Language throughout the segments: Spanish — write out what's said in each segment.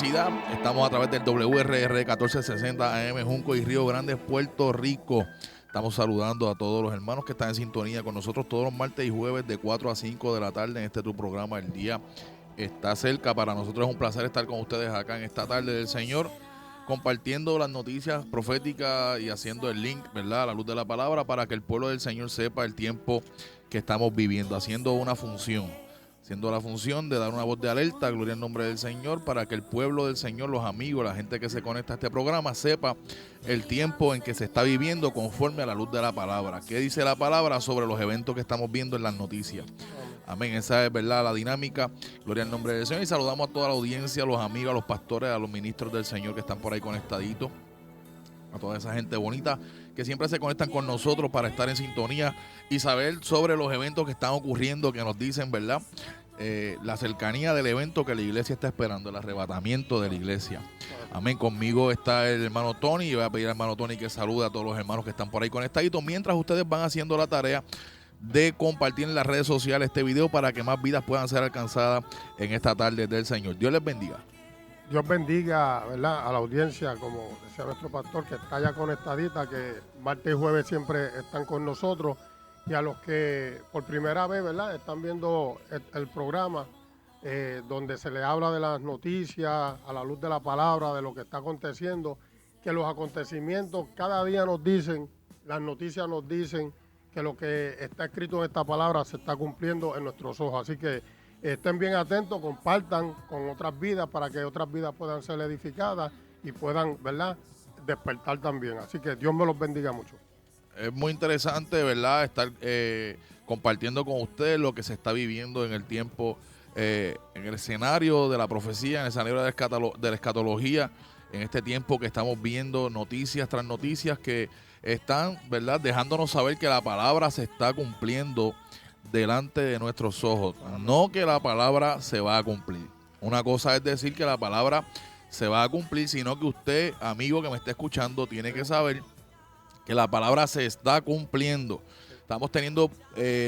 Estamos a través del WRR 1460 AM Junco y Río Grande, Puerto Rico. Estamos saludando a todos los hermanos que están en sintonía con nosotros todos los martes y jueves de 4 a 5 de la tarde en este tu programa. El día está cerca. Para nosotros es un placer estar con ustedes acá en esta tarde del Señor, compartiendo las noticias proféticas y haciendo el link, ¿verdad?, a la luz de la palabra, para que el pueblo del Señor sepa el tiempo que estamos viviendo, haciendo la función de dar una voz de alerta, gloria al nombre del Señor, para que el pueblo del Señor, los amigos, la gente que se conecta a este programa, sepa el tiempo en que se está viviendo conforme a la luz de la palabra. ¿Qué dice la palabra sobre los eventos que estamos viendo en las noticias? Amén, esa es, ¿verdad?, la dinámica. Gloria al nombre del Señor. Y saludamos a toda la audiencia, a los amigos, a los pastores, a los ministros del Señor que están por ahí conectaditos, a toda esa gente bonita que siempre se conectan con nosotros para estar en sintonía y saber sobre los eventos que están ocurriendo, que nos dicen, ¿verdad?, la cercanía del evento que la iglesia está esperando, el arrebatamiento de la iglesia. Amén. Conmigo está el hermano Tony, y voy a pedir al hermano Tony que salude a todos los hermanos que están por ahí conectaditos, mientras ustedes van haciendo la tarea de compartir en las redes sociales este video para que más vidas puedan ser alcanzadas en esta tarde del Señor. Dios les bendiga. Dios bendiga, ¿verdad?, a la audiencia, como decía nuestro pastor, que está ya conectadita, que martes y jueves siempre están con nosotros, y a los que por primera vez, ¿verdad?, están viendo el programa, donde se le habla de las noticias, a la luz de la palabra, de lo que está aconteciendo, que los acontecimientos cada día nos dicen, las noticias nos dicen que lo que está escrito en esta palabra se está cumpliendo en nuestros ojos. Así que estén bien atentos, compartan con otras vidas para que otras vidas puedan ser edificadas y puedan, ¿verdad?, despertar también. Así que Dios me los bendiga mucho. Es muy interesante, ¿verdad?, estar compartiendo con ustedes lo que se está viviendo en el tiempo, en el escenario de la profecía, en el escenario de la escatología, en este tiempo que estamos viendo noticias tras noticias que están, ¿verdad?, dejándonos saber que la palabra se está cumpliendo delante de nuestros ojos. No que la palabra se va a cumplir. Una cosa es decir que la palabra se va a cumplir, sino que usted, amigo que me está escuchando, tiene que saber que la palabra se está cumpliendo. Estamos teniendo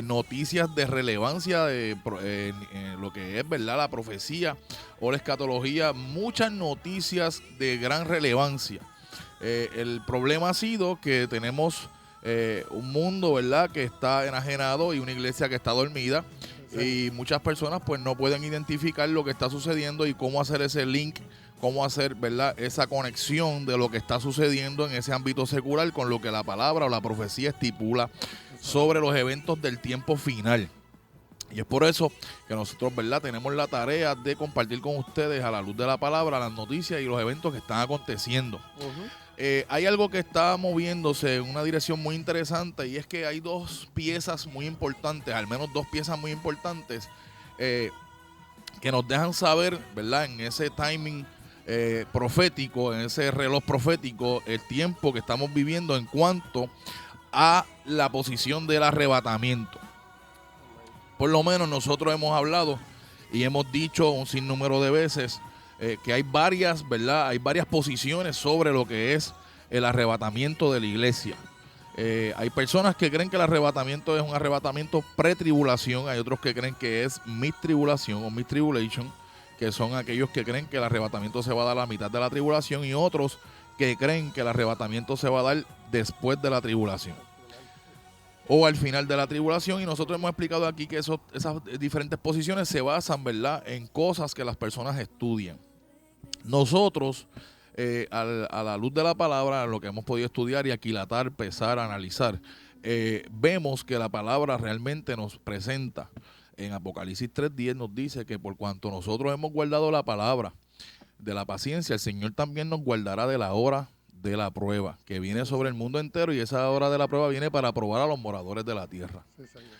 noticias de relevancia en lo que es, ¿verdad?, la profecía o la escatología. Muchas noticias de gran relevancia. El problema ha sido que tenemos un mundo, ¿verdad?, que está enajenado y una iglesia que está dormida. Sí. Y muchas personas pues no pueden identificar lo que está sucediendo y cómo hacer ese link, cómo hacer, ¿verdad?, esa conexión de lo que está sucediendo en ese ámbito secular con lo que la palabra o la profecía estipula sobre los eventos del tiempo final. Y es por eso que nosotros, ¿verdad?, tenemos la tarea de compartir con ustedes a la luz de la palabra las noticias y los eventos que están aconteciendo. Hay algo que está moviéndose en una dirección muy interesante, y es que hay dos piezas muy importantes, al menos dos piezas muy importantes, que nos dejan saber, ¿verdad?, en ese timing profético, en ese reloj profético, el tiempo que estamos viviendo en cuanto a la posición del arrebatamiento. Por lo menos nosotros hemos hablado y hemos dicho un sinnúmero de veces que hay varias, ¿verdad?, hay varias posiciones sobre lo que es el arrebatamiento de la iglesia. Hay personas que creen que el arrebatamiento es un arrebatamiento pre-tribulación, hay otros que creen que es mid-tribulación o mid-tribulation, que son aquellos que creen que el arrebatamiento se va a dar a la mitad de la tribulación, y otros que creen que el arrebatamiento se va a dar después de la tribulación o al final de la tribulación. Y nosotros hemos explicado aquí que esas diferentes posiciones se basan, ¿verdad?, en cosas que las personas estudian. Nosotros, a la luz de la palabra, lo que hemos podido estudiar y aquilatar, pesar, analizar, vemos que la palabra realmente nos presenta. En Apocalipsis 3:10 nos dice que por cuanto nosotros hemos guardado la palabra de la paciencia, el Señor también nos guardará de la hora de la prueba, que viene sobre el mundo entero, y esa hora de la prueba viene para probar a los moradores de la tierra. Sí, señor.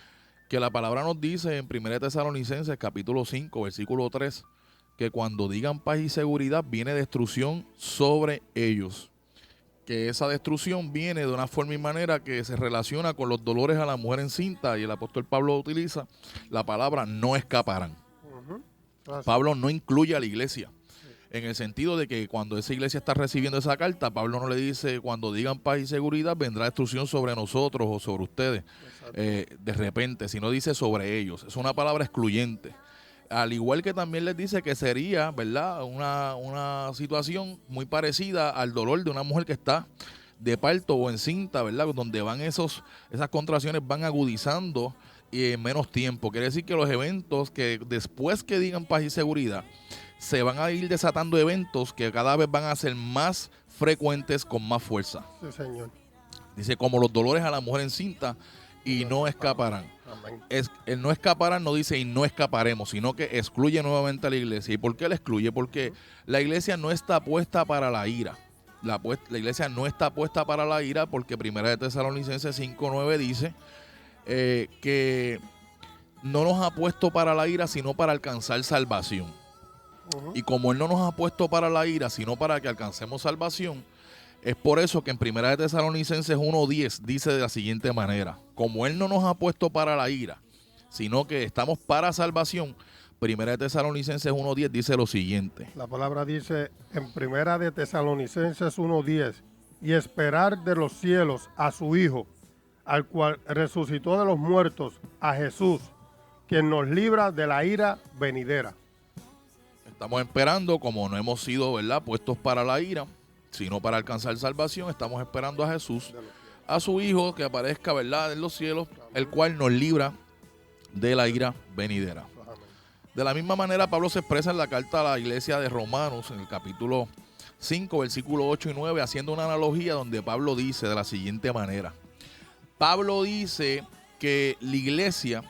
Que la palabra nos dice en 1 Tesalonicenses capítulo 5, versículo 3, que cuando digan paz y seguridad viene destrucción sobre ellos. Que esa destrucción viene de una forma y manera que se relaciona con los dolores a la mujer encinta, y el apóstol Pablo utiliza la palabra no escaparán. Pablo no incluye a la iglesia, en el sentido de que cuando esa iglesia está recibiendo esa carta, Pablo no le dice cuando digan paz y seguridad vendrá destrucción sobre nosotros o sobre ustedes de repente, sino dice sobre ellos. Es una palabra excluyente. al igual que también les dice que sería, ¿verdad?, una situación muy parecida al dolor de una mujer que está de parto o encinta, ¿verdad?, donde van esas contracciones van agudizando y en menos tiempo. Quiere decir que los eventos que después que digan paz y seguridad, se van a ir desatando eventos que cada vez van a ser más frecuentes con más fuerza. Sí, Señor. Dice, como los dolores a la mujer encinta, y no escaparán. Amén. El no escaparán no dice y no escaparemos, sino que excluye nuevamente a la iglesia. ¿Y por qué la excluye? Porque la iglesia no está puesta para la ira. La iglesia no está puesta para la ira porque Primera de Tesalonicenses 5:9 dice que no nos ha puesto para la ira, sino para alcanzar salvación. Y como Él no nos ha puesto para la ira, sino para que alcancemos salvación, es por eso que en Primera de Tesalonicenses 1:10 dice de la siguiente manera: como Él no nos ha puesto para la ira, sino que estamos para salvación. Primera de Tesalonicenses 1:10 dice lo siguiente. La palabra dice en Primera de Tesalonicenses 1:10: y esperar de los cielos a su Hijo, al cual resucitó de los muertos, a Jesús, quien nos libra de la ira venidera. Estamos esperando, como no hemos sido, ¿verdad?, puestos para la ira, sino para alcanzar salvación. Estamos esperando a Jesús, a su Hijo, que aparezca, ¿verdad?, en los cielos, el cual nos libra de la ira venidera. De la misma manera, Pablo se expresa en la carta a la iglesia de Romanos, en el capítulo 5, versículos 8 y 9, haciendo una analogía donde Pablo dice de la siguiente manera. Pablo dice que la iglesia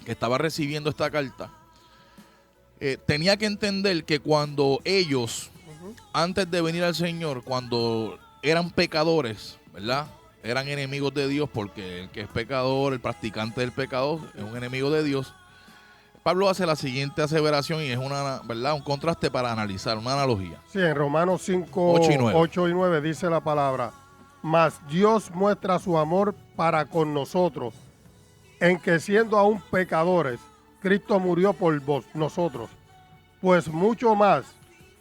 que estaba recibiendo esta carta tenía que entender que cuando ellos, antes de venir al Señor, cuando eran pecadores, ¿verdad?, eran enemigos de Dios, porque el que es pecador, el practicante del pecado, es un enemigo de Dios. Pablo hace la siguiente aseveración y es ¿verdad?, un contraste para analizar, una analogía. Sí, en Romanos 5, 8 y 9 dice la palabra: mas Dios muestra su amor para con nosotros, en que siendo aún pecadores, Cristo murió por nosotros, pues mucho más,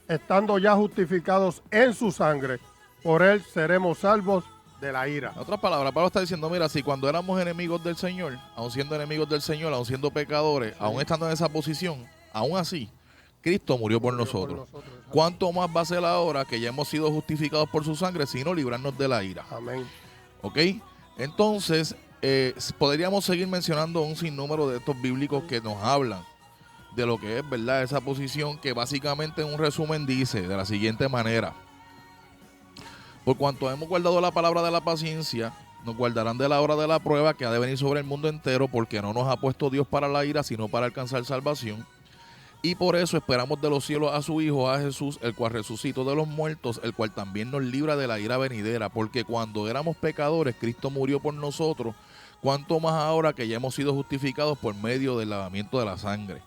estando ya justificados en su sangre, por Él seremos salvos de la ira. En otras palabras, Pablo está diciendo, mira, si cuando éramos enemigos del Señor, aún siendo enemigos del Señor, aún siendo pecadores, sí, aún estando en esa posición, aún así, Cristo murió por nosotros. ¿Cuánto más va a ser ahora que ya hemos sido justificados por su sangre, sino librarnos de la ira? Amén. ¿Ok? Entonces, podríamos seguir mencionando un sinnúmero de estos bíblicos que nos hablan de lo que es, ¿verdad?, esa posición, que básicamente en un resumen dice de la siguiente manera: por cuanto hemos guardado la palabra de la paciencia, nos guardarán de la hora de la prueba que ha de venir sobre el mundo entero, porque no nos ha puesto Dios para la ira, sino para alcanzar salvación. Y por eso esperamos de los cielos a su Hijo, a Jesús, el cual resucitó de los muertos, el cual también nos libra de la ira venidera, porque cuando éramos pecadores, Cristo murió por nosotros, cuanto más ahora que ya hemos sido justificados por medio del lavamiento de la sangre.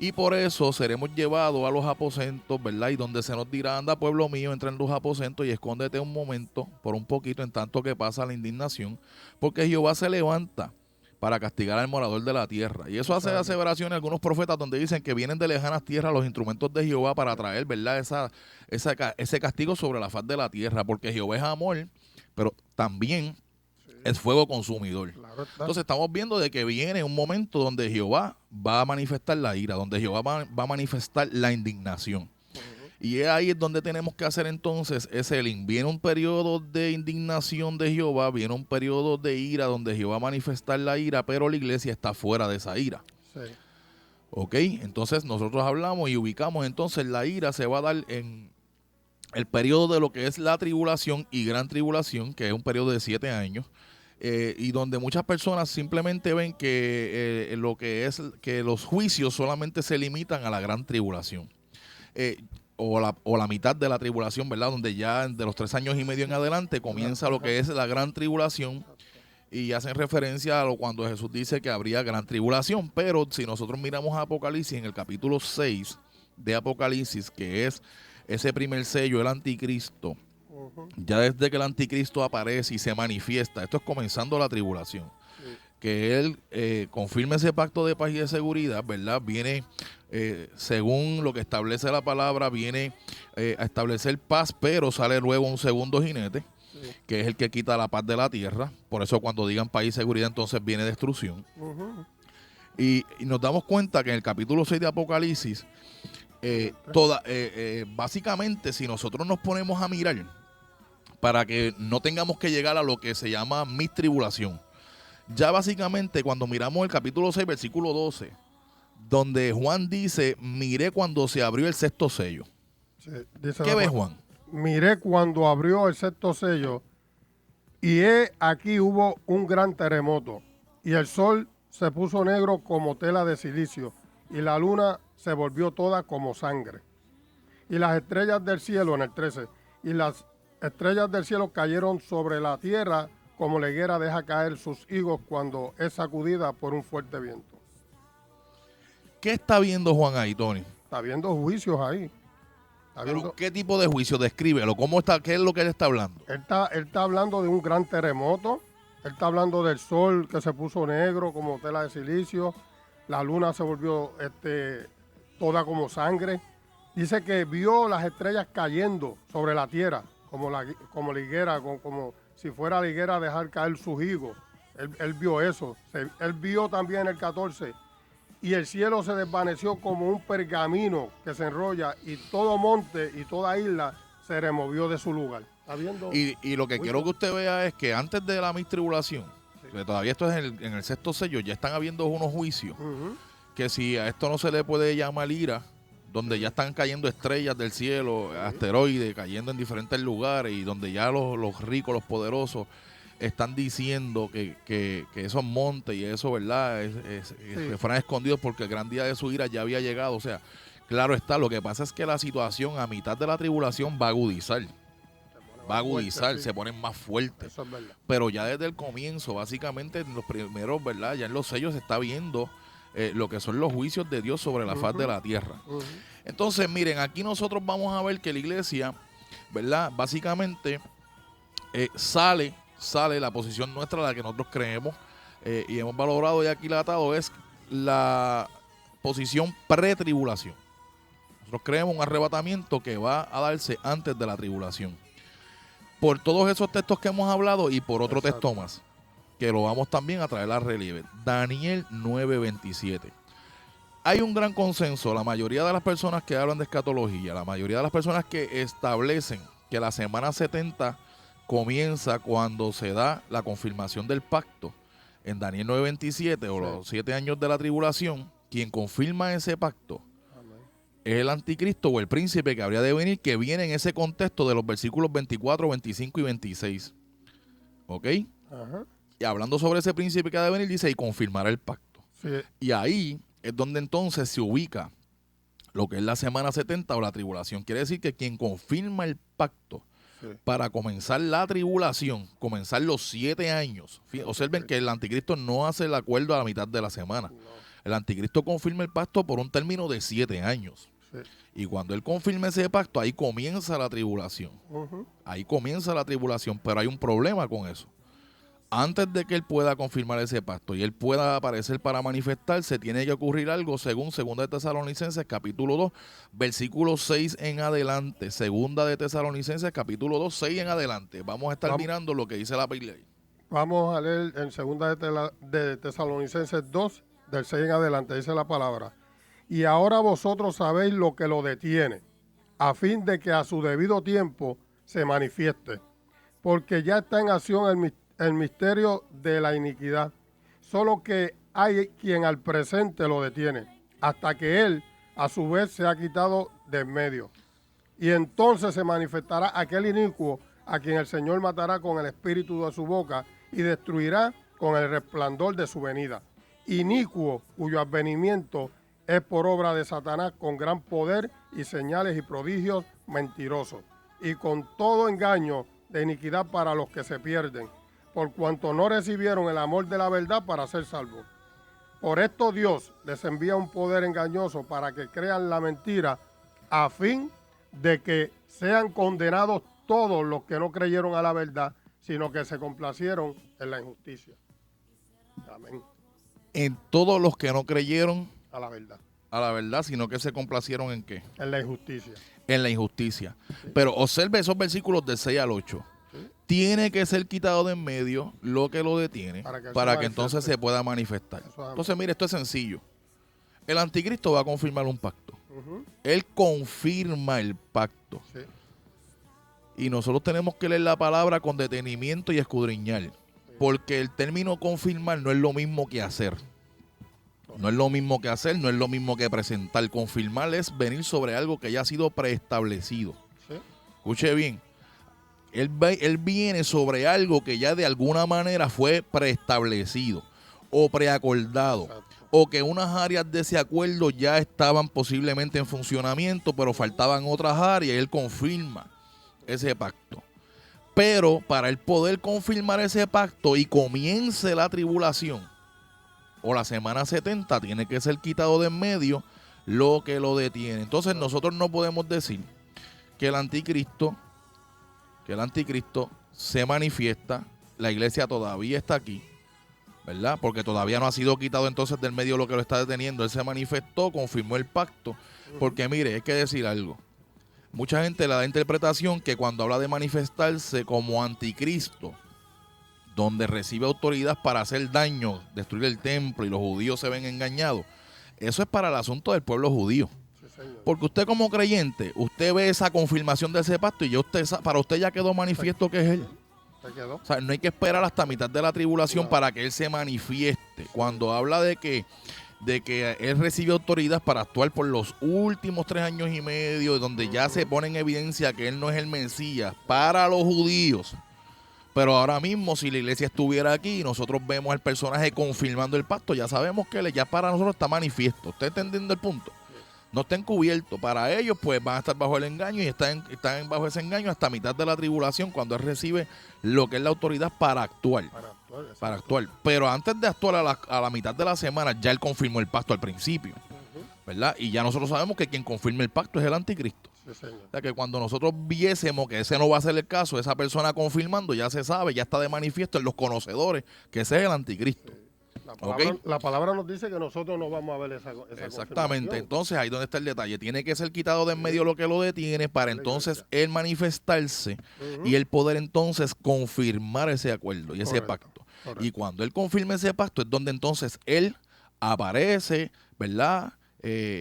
Y por eso seremos llevados a los aposentos, ¿verdad? Y donde se nos dirá: anda, pueblo mío, entra en los aposentos y escóndete un momento, por un poquito, en tanto que pasa la indignación, porque Jehová se levanta para castigar al morador de la tierra. Y eso hace aseveración a algunos profetas donde dicen que vienen de lejanas tierras los instrumentos de Jehová para traer, ¿verdad?, ese castigo sobre la faz de la tierra, porque Jehová es amor, pero también es fuego consumidor. Claro, entonces estamos viendo de que viene un momento donde Jehová va a manifestar la ira, donde Jehová va a manifestar la indignación. Y ahí es donde tenemos que hacer entonces ese link. Viene un periodo de indignación de Jehová, viene un periodo de ira donde Jehová va a manifestar la ira, pero la iglesia está fuera de esa ira. Sí. Ok, entonces nosotros hablamos y ubicamos entonces la ira se va a dar en el periodo de lo que es la tribulación y gran tribulación, que es un periodo de 7 años. Y donde muchas personas simplemente ven que lo que es que los juicios solamente se limitan a la gran tribulación, o la mitad de la tribulación, ¿verdad? Donde ya de los 3 años y medio en adelante comienza lo que es la gran tribulación, y hacen referencia a cuando Jesús dice que habría gran tribulación. Pero si nosotros miramos a Apocalipsis, en el capítulo 6 de Apocalipsis, que es ese primer sello, el anticristo, ya desde que el anticristo aparece y se manifiesta, esto es comenzando la tribulación, que él confirme ese pacto de paz y de seguridad, ¿verdad? Viene, según lo que establece la palabra, viene a establecer paz, pero sale luego un segundo jinete, que es el que quita la paz de la tierra. Por eso cuando digan paz y seguridad, entonces viene destrucción. Y nos damos cuenta que en el capítulo 6 de Apocalipsis, básicamente, si nosotros nos ponemos a mirar, para que no tengamos que llegar a lo que se llama tribulación, ya básicamente cuando miramos el capítulo 6, versículo 12, donde Juan dice, miré cuando se abrió el sexto sello. Sí, dice ¿Qué ves, Juan? Miré cuando abrió el sexto sello, y aquí hubo un gran terremoto, y el sol se puso negro como tela de silicio, y la luna se volvió toda como sangre. Y las estrellas del cielo, en el 13, y las estrellas del cielo cayeron sobre la tierra como la higuera deja caer sus higos cuando es sacudida por un fuerte viento. ¿Qué está viendo Juan ahí, Tony? Está viendo juicios ahí. Pero, ¿qué tipo de juicio? Descríbelo. ¿Qué es lo que él está hablando? Él está hablando de un gran terremoto. Él está hablando del sol que se puso negro como tela de silicio. La luna se volvió toda como sangre. Dice que vio las estrellas cayendo sobre la tierra, como la higuera, como si fuera la higuera dejar caer sus higos. Él vio eso. Él vio también el 14. Y el cielo se desvaneció como un pergamino que se enrolla, y todo monte y toda isla se removió de su lugar. ¿Está viendo? Y lo que quiero que usted vea es que antes de la tribulación, que todavía esto es en el sexto sello, ya están habiendo unos juicios, que si a esto no se le puede llamar ira, donde ya están cayendo estrellas del cielo, asteroides, cayendo en diferentes lugares, y donde ya los ricos, los poderosos, están diciendo que esos montes y eso, ¿verdad? Que fueran escondidos porque el gran día de su ira ya había llegado. O sea, claro está, lo que pasa es que la situación a mitad de la tribulación va a agudizar. Se ponen más fuertes. Eso es verdad. Pero ya desde el comienzo, básicamente, en los primeros, ¿verdad? Ya en los sellos se está viendo lo que son los juicios de Dios sobre la faz de la tierra. Entonces, miren, aquí nosotros vamos a ver que la iglesia, ¿verdad? Básicamente sale la posición nuestra, la que nosotros creemos y hemos valorado y aquilatado, es la posición pre-tribulación. Nosotros creemos un arrebatamiento que va a darse antes de la tribulación. Por todos esos textos que hemos hablado y por otro texto más, que lo vamos también a traer a relieve. Daniel 9:27. Hay un gran consenso, la mayoría de las personas que hablan de escatología, la mayoría de las personas que establecen que la semana 70 comienza cuando se da la confirmación del pacto en Daniel 9:27, o los 7 años de la tribulación. Quien confirma ese pacto es el anticristo o el príncipe que habría de venir, que viene en ese contexto de los versículos 24, 25 y 26. ¿Ok? Ajá. Y hablando sobre ese príncipe que ha de venir, dice, y confirmará el pacto. Sí. Y ahí es donde entonces se ubica lo que es la semana 70 o la tribulación. Quiere decir que quien confirma el pacto para comenzar la tribulación, comenzar los 7 años. Observen que el anticristo no hace el acuerdo a la mitad de la semana. No. El anticristo confirma el pacto por un término de 7 años. Sí. Y cuando él confirma ese pacto, ahí comienza la tribulación. Ahí comienza la tribulación, pero hay un problema con eso. Antes de que él pueda confirmar ese pacto y él pueda aparecer para manifestarse, tiene que ocurrir algo según 2 de Tesalonicenses capítulo 2, versículo 6 en adelante. 2 de Tesalonicenses capítulo 2, 6 en adelante. Vamos a estar mirando lo que dice la Biblia. Vamos a leer en 2 de Tesalonicenses 2, del 6 en adelante. Dice la palabra: y ahora vosotros sabéis lo que lo detiene, a fin de que a su debido tiempo se manifieste, porque ya está en acción el misterio de la iniquidad, solo que hay quien al presente lo detiene, hasta que él a su vez se ha quitado de en medio. Y entonces se manifestará aquel inicuo, a quien el Señor matará con el espíritu de su boca y destruirá con el resplandor de su venida. Inicuo, cuyo advenimiento es por obra de Satanás, con gran poder y señales y prodigios mentirosos, y con todo engaño de iniquidad para los que se pierden, por cuanto no recibieron el amor de la verdad para ser salvos. Por esto Dios les envía un poder engañoso para que crean la mentira, a fin de que sean condenados todos los que no creyeron a la verdad, sino que se complacieron en la injusticia. Amén. En todos los que no creyeron a la verdad, sino que se complacieron ¿en qué? En la injusticia. En la injusticia. Sí. Pero observe esos versículos del 6 al 8. Sí. tiene que ser quitado de en medio lo que lo detiene para que entonces se pueda manifestar. Entonces, mire, esto es sencillo. El anticristo va a confirmar un pacto. Él confirma el pacto. Sí. Y nosotros tenemos que leer la palabra con detenimiento y escudriñar. Sí. Porque el término confirmar no es lo mismo que hacer. No es lo mismo que hacer, no es lo mismo que presentar. Confirmar es venir sobre algo que ya ha sido preestablecido. Sí. Escuche bien. Él viene sobre algo que ya de alguna manera fue preestablecido o preacordado. Exacto. O que unas áreas de ese acuerdo ya estaban posiblemente en funcionamiento, pero faltaban otras áreas y él confirma ese pacto. Pero para él poder confirmar ese pacto y comience la tribulación o la semana 70, tiene que ser quitado de en medio lo que lo detiene. Entonces nosotros no podemos decir que el anticristo se manifiesta, la iglesia todavía está aquí, ¿verdad? Porque todavía no ha sido quitado entonces del medio lo que lo está deteniendo. Él se manifestó, confirmó el pacto. Porque mire, hay que decir algo. Mucha gente le da interpretación que cuando habla de manifestarse como anticristo, donde recibe autoridad para hacer daño, destruir el templo y los judíos se ven engañados, eso es para el asunto del pueblo judío. Porque usted como creyente, usted ve esa confirmación de ese pacto y ya para usted ya quedó manifiesto que es él. O sea, no hay que esperar hasta mitad de la tribulación para que él se manifieste. Cuando habla de que él recibe autoridad para actuar por los últimos 3 años y medio, donde ya se pone en evidencia que él no es el Mesías para los judíos. Pero ahora mismo, si la iglesia estuviera aquí y nosotros vemos al personaje confirmando el pacto, ya sabemos que él ya para nosotros está manifiesto. ¿Usted está entendiendo el punto? No está encubierto. Para ellos, pues van a estar bajo el engaño y están bajo ese engaño hasta mitad de la tribulación, cuando él recibe lo que es la autoridad para actuar. Para actuar. Pero antes de actuar a la mitad de la semana, ya él confirmó el pacto al principio. ¿Verdad? Y ya nosotros sabemos que quien confirma el pacto es el anticristo. Sí, señor. O sea que cuando nosotros viésemos que ese no va a ser el caso, esa persona confirmando, ya se sabe, ya está de manifiesto en los conocedores que ese es el anticristo. Sí. La palabra nos dice que nosotros no vamos a ver esa exactamente. Entonces ahí donde está el detalle. Tiene que ser quitado de en medio lo que lo detiene para entonces él manifestarse y el poder entonces confirmar ese acuerdo y ese pacto. Correcto. Y cuando él confirme ese pacto es donde entonces él aparece, ¿verdad?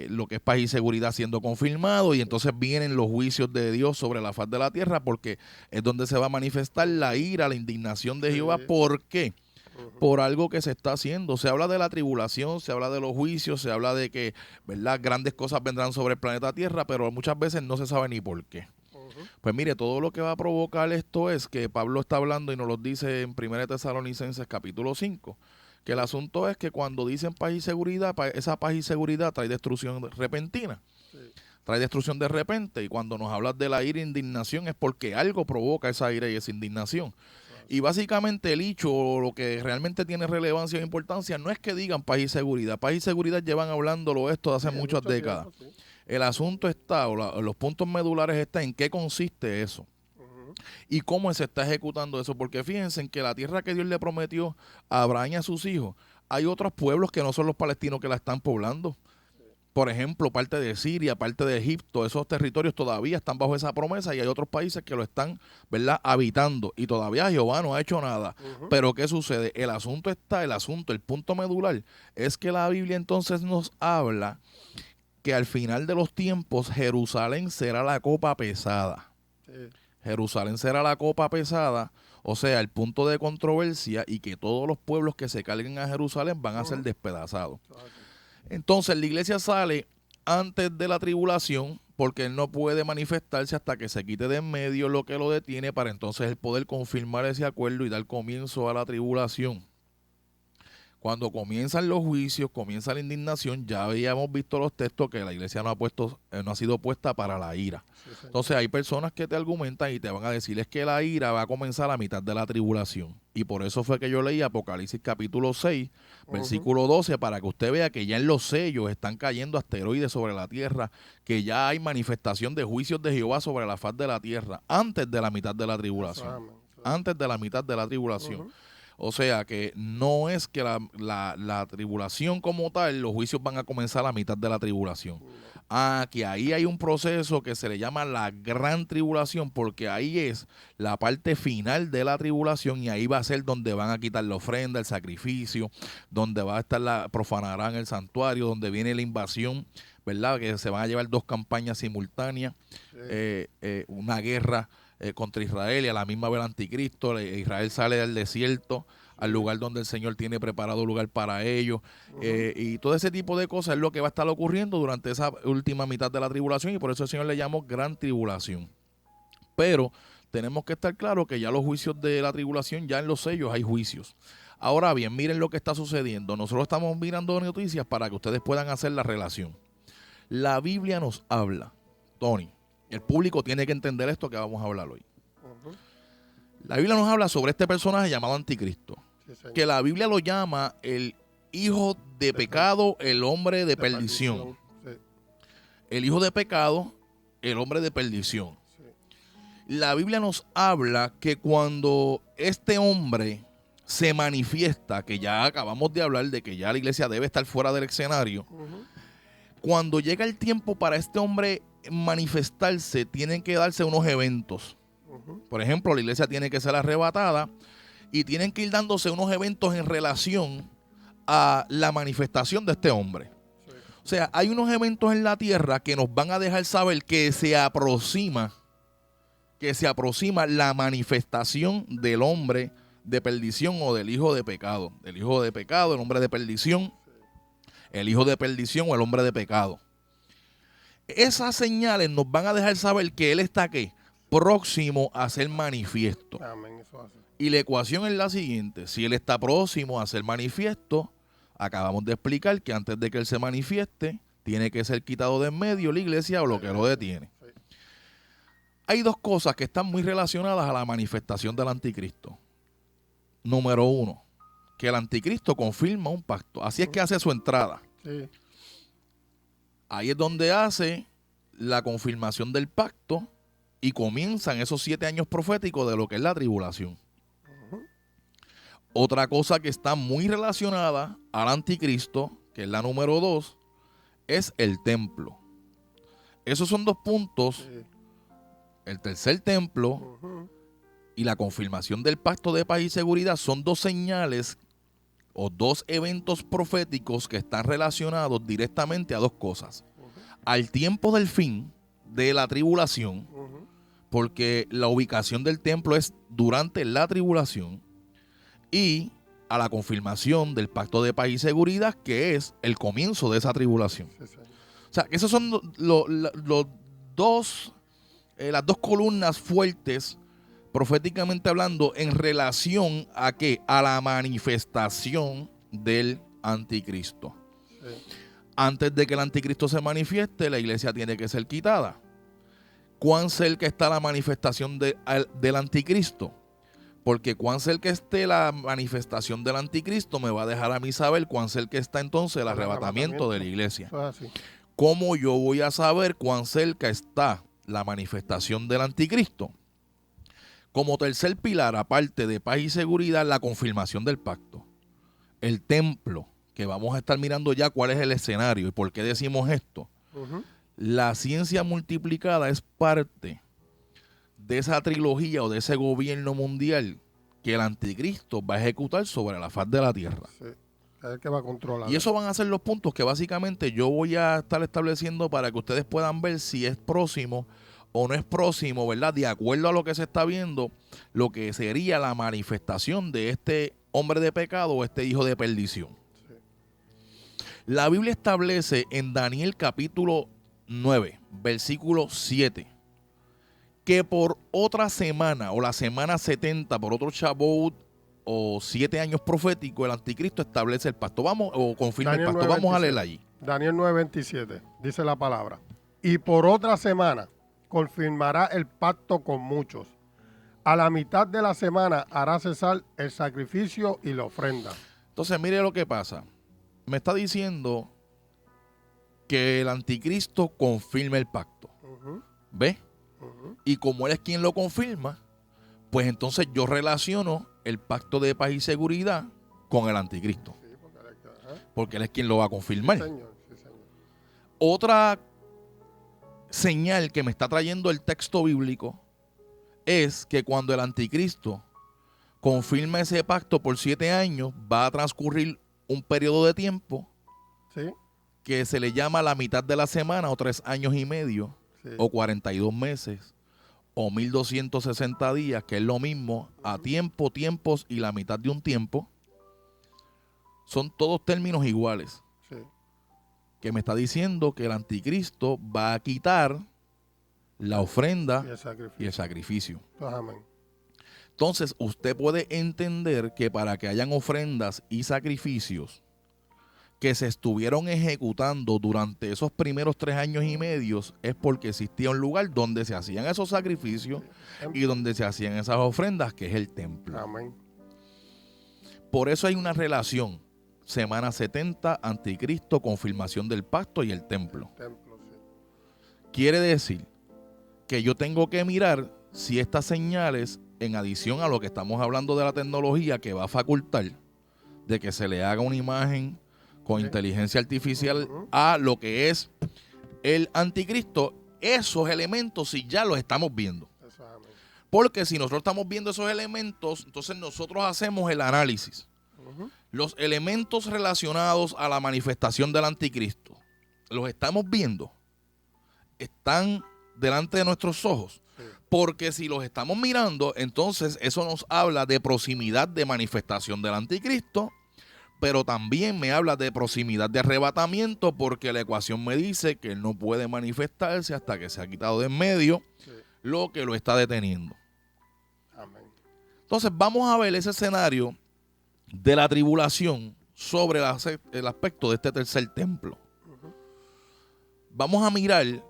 Lo que es paz y seguridad siendo confirmado, y entonces vienen los juicios de Dios sobre la faz de la tierra, porque es donde se va a manifestar la ira, la indignación de Jehová. ¿Por qué? Por algo que se está haciendo. Se habla de la tribulación, se habla de los juicios, se habla de que, ¿verdad?, grandes cosas vendrán sobre el planeta Tierra, pero muchas veces no se sabe ni por qué. Pues mire, todo lo que va a provocar esto es que Pablo está hablando y nos lo dice en 1 Tesalonicenses capítulo 5, que el asunto es que cuando dicen paz y seguridad, esa paz y seguridad trae destrucción repentina. Sí. Trae destrucción de repente, y cuando nos hablas de la ira e indignación es porque algo provoca esa ira y esa indignación. Y básicamente el hecho, o lo que realmente tiene relevancia e importancia, no es que digan paz y seguridad. Paz y seguridad llevan hablándolo esto hace muchas décadas. Tiempo, sí. El asunto está, los puntos medulares están en qué consiste eso. Y cómo se está ejecutando eso. Porque fíjense en que la tierra que Dios le prometió a Abraham y a sus hijos, hay otros pueblos que no son los palestinos que la están poblando. Por ejemplo, parte de Siria, parte de Egipto, esos territorios todavía están bajo esa promesa, y hay otros países que lo están, ¿verdad?, habitando, y todavía Jehová no ha hecho nada. Pero ¿qué sucede? El punto medular es que la Biblia entonces nos habla que al final de los tiempos Jerusalén será la copa pesada. Sí. Jerusalén será la copa pesada, o sea, el punto de controversia, y que todos los pueblos que se carguen a Jerusalén van a ser despedazados. Entonces la iglesia sale antes de la tribulación, porque él no puede manifestarse hasta que se quite de en medio lo que lo detiene, para entonces él poder confirmar ese acuerdo y dar comienzo a la tribulación. Cuando comienzan los juicios, comienza la indignación, ya habíamos visto los textos que la iglesia no ha sido puesta para la ira. Sí, entonces hay personas que te argumentan y te van a decir es que la ira va a comenzar a mitad de la tribulación. Y por eso fue que yo leí Apocalipsis capítulo 6, versículo 12, para que usted vea que ya en los sellos están cayendo asteroides sobre la tierra, que ya hay manifestación de juicios de Jehová sobre la faz de la tierra antes de la mitad de la tribulación. Antes de la mitad de la tribulación. O sea que no es que la tribulación como tal, los juicios van a comenzar a la mitad de la tribulación. Que ahí hay un proceso que se le llama la gran tribulación, porque ahí es la parte final de la tribulación y ahí va a ser donde van a quitar la ofrenda, el sacrificio, donde va a estar profanarán el santuario, donde viene la invasión, ¿verdad? Que se van a llevar 2 campañas simultáneas, una guerra contra Israel y a la misma vez el anticristo. Israel sale del desierto al lugar donde el Señor tiene preparado lugar para ellos. Y todo ese tipo de cosas es lo que va a estar ocurriendo durante esa última mitad de la tribulación y por eso el Señor le llamó gran tribulación. Pero tenemos que estar claros que ya los juicios de la tribulación, ya en los sellos hay juicios. Ahora bien, miren lo que está sucediendo. Nosotros estamos mirando noticias para que ustedes puedan hacer la relación. La Biblia nos habla, Tony, el público tiene que entender esto que vamos a hablar hoy. La Biblia nos habla sobre este personaje llamado Anticristo, que la Biblia lo llama el hijo de pecado, el hombre de perdición. El hijo de pecado, el hombre de perdición. La Biblia nos habla que cuando este hombre se manifiesta, que ya acabamos de hablar de que ya la iglesia debe estar fuera del escenario, cuando llega el tiempo para este hombre manifestarse, tienen que darse unos eventos. Por ejemplo, la iglesia tiene que ser arrebatada y tienen que ir dándose unos eventos en relación a la manifestación de este hombre. Sí. O sea, hay unos eventos en la tierra que nos van a dejar saber que se aproxima la manifestación del hombre de perdición o del hijo de pecado. El hijo de pecado, el hombre de perdición, el hijo de perdición o el hombre de pecado. Esas señales nos van a dejar saber que él está ¿qué? Próximo a ser manifiesto. Amén, eso hace. Y la ecuación es la siguiente: si él está próximo a ser manifiesto, acabamos de explicar que antes de que él se manifieste, tiene que ser quitado de en medio la iglesia o lo que lo detiene. Hay 2 cosas que están muy relacionadas a la manifestación del anticristo. Número 1, que el anticristo confirma un pacto. Así es que hace su entrada. Sí. Ahí es donde hace la confirmación del pacto y comienzan esos 7 años proféticos de lo que es la tribulación. Otra cosa que está muy relacionada al anticristo, que es la número 2, es el templo. Esos son 2 puntos. Sí. El tercer templo y la confirmación del pacto de paz y seguridad son 2 señales o 2 eventos proféticos que están relacionados directamente a 2 cosas. Al tiempo del fin de la tribulación, porque la ubicación del templo es durante la tribulación, y a la confirmación del pacto de paz y seguridad, que es el comienzo de esa tribulación. O sea, esos son las 2 columnas fuertes, proféticamente hablando, en relación a ¿qué? A la manifestación del anticristo. Sí. Antes de que el anticristo se manifieste, la iglesia tiene que ser quitada. ¿Cuán cerca está la manifestación del anticristo? Porque cuán cerca esté la manifestación del anticristo me va a dejar a mí saber cuán cerca está entonces el arrebatamiento de la iglesia. ¿Cómo yo voy a saber cuán cerca está la manifestación del anticristo? Como tercer pilar, aparte de paz y seguridad, la confirmación del pacto. El templo, que vamos a estar mirando ya cuál es el escenario y por qué decimos esto. La ciencia multiplicada es parte de esa trilogía o de ese gobierno mundial que el anticristo va a ejecutar sobre la faz de la tierra. Sí, es el que va a controlar. Y esos van a ser los puntos que básicamente yo voy a estar estableciendo para que ustedes puedan ver si es próximo o no es próximo, ¿verdad? De acuerdo a lo que se está viendo, lo que sería la manifestación de este hombre de pecado o este hijo de perdición. Sí. La Biblia establece en Daniel capítulo 9, versículo 7, que por otra semana o la semana 70, por otro Shavuot o 7 años proféticos, el anticristo establece el pacto. Vamos, o confirma Daniel el pacto. 9, vamos 27. A leer allí. Daniel 9:27, dice la palabra. Y por otra semana confirmará el pacto con muchos. A la mitad de la semana hará cesar el sacrificio y la ofrenda. Entonces, mire lo que pasa. Me está diciendo que el anticristo confirma el pacto. ¿Ve? Y como él es quien lo confirma, pues entonces yo relaciono el pacto de paz y seguridad con el anticristo. Sí, porque él es quien lo va a confirmar. Sí, señor. Sí, señor. Otra señal que me está trayendo el texto bíblico es que cuando el anticristo confirma ese pacto por 7 años, va a transcurrir un periodo de tiempo Sí, que se le llama la mitad de la semana, o 3 años y medio, sí. o 42 meses, o 1260 días, que es lo mismo a tiempo, tiempos y la mitad de un tiempo. Son todos términos iguales. Sí. Que me está diciendo que el anticristo va a quitar la ofrenda Y el sacrificio. y el sacrificio. Pues, amén. Entonces, usted puede entender que para que hayan ofrendas y sacrificios que se estuvieron ejecutando durante esos primeros 3 años y medio, es porque existía un lugar donde se hacían esos sacrificios y donde se hacían esas ofrendas, que es el templo. Amén. Por eso hay una relación. Semana 70, anticristo, confirmación del pacto y el templo. Templo, sí. Quiere decir que yo tengo que mirar si estas señales, en adición a lo que estamos hablando de la tecnología, que va a facultar de que se le haga una imagen con inteligencia artificial a lo que es el anticristo, esos elementos si ya los estamos viendo. Eso, amén. Porque si nosotros estamos viendo esos elementos, entonces nosotros hacemos el análisis. Los elementos relacionados a la manifestación del anticristo, los estamos viendo, están delante de nuestros ojos. Sí. Porque si los estamos mirando, entonces eso nos habla de proximidad de manifestación del anticristo, pero también me habla de proximidad de arrebatamiento, porque la ecuación me dice que él no puede manifestarse hasta que se ha quitado de en medio Sí. lo que lo está deteniendo. Amén. Entonces vamos a ver ese escenario de la tribulación sobre el aspecto de este tercer templo. Vamos a mirar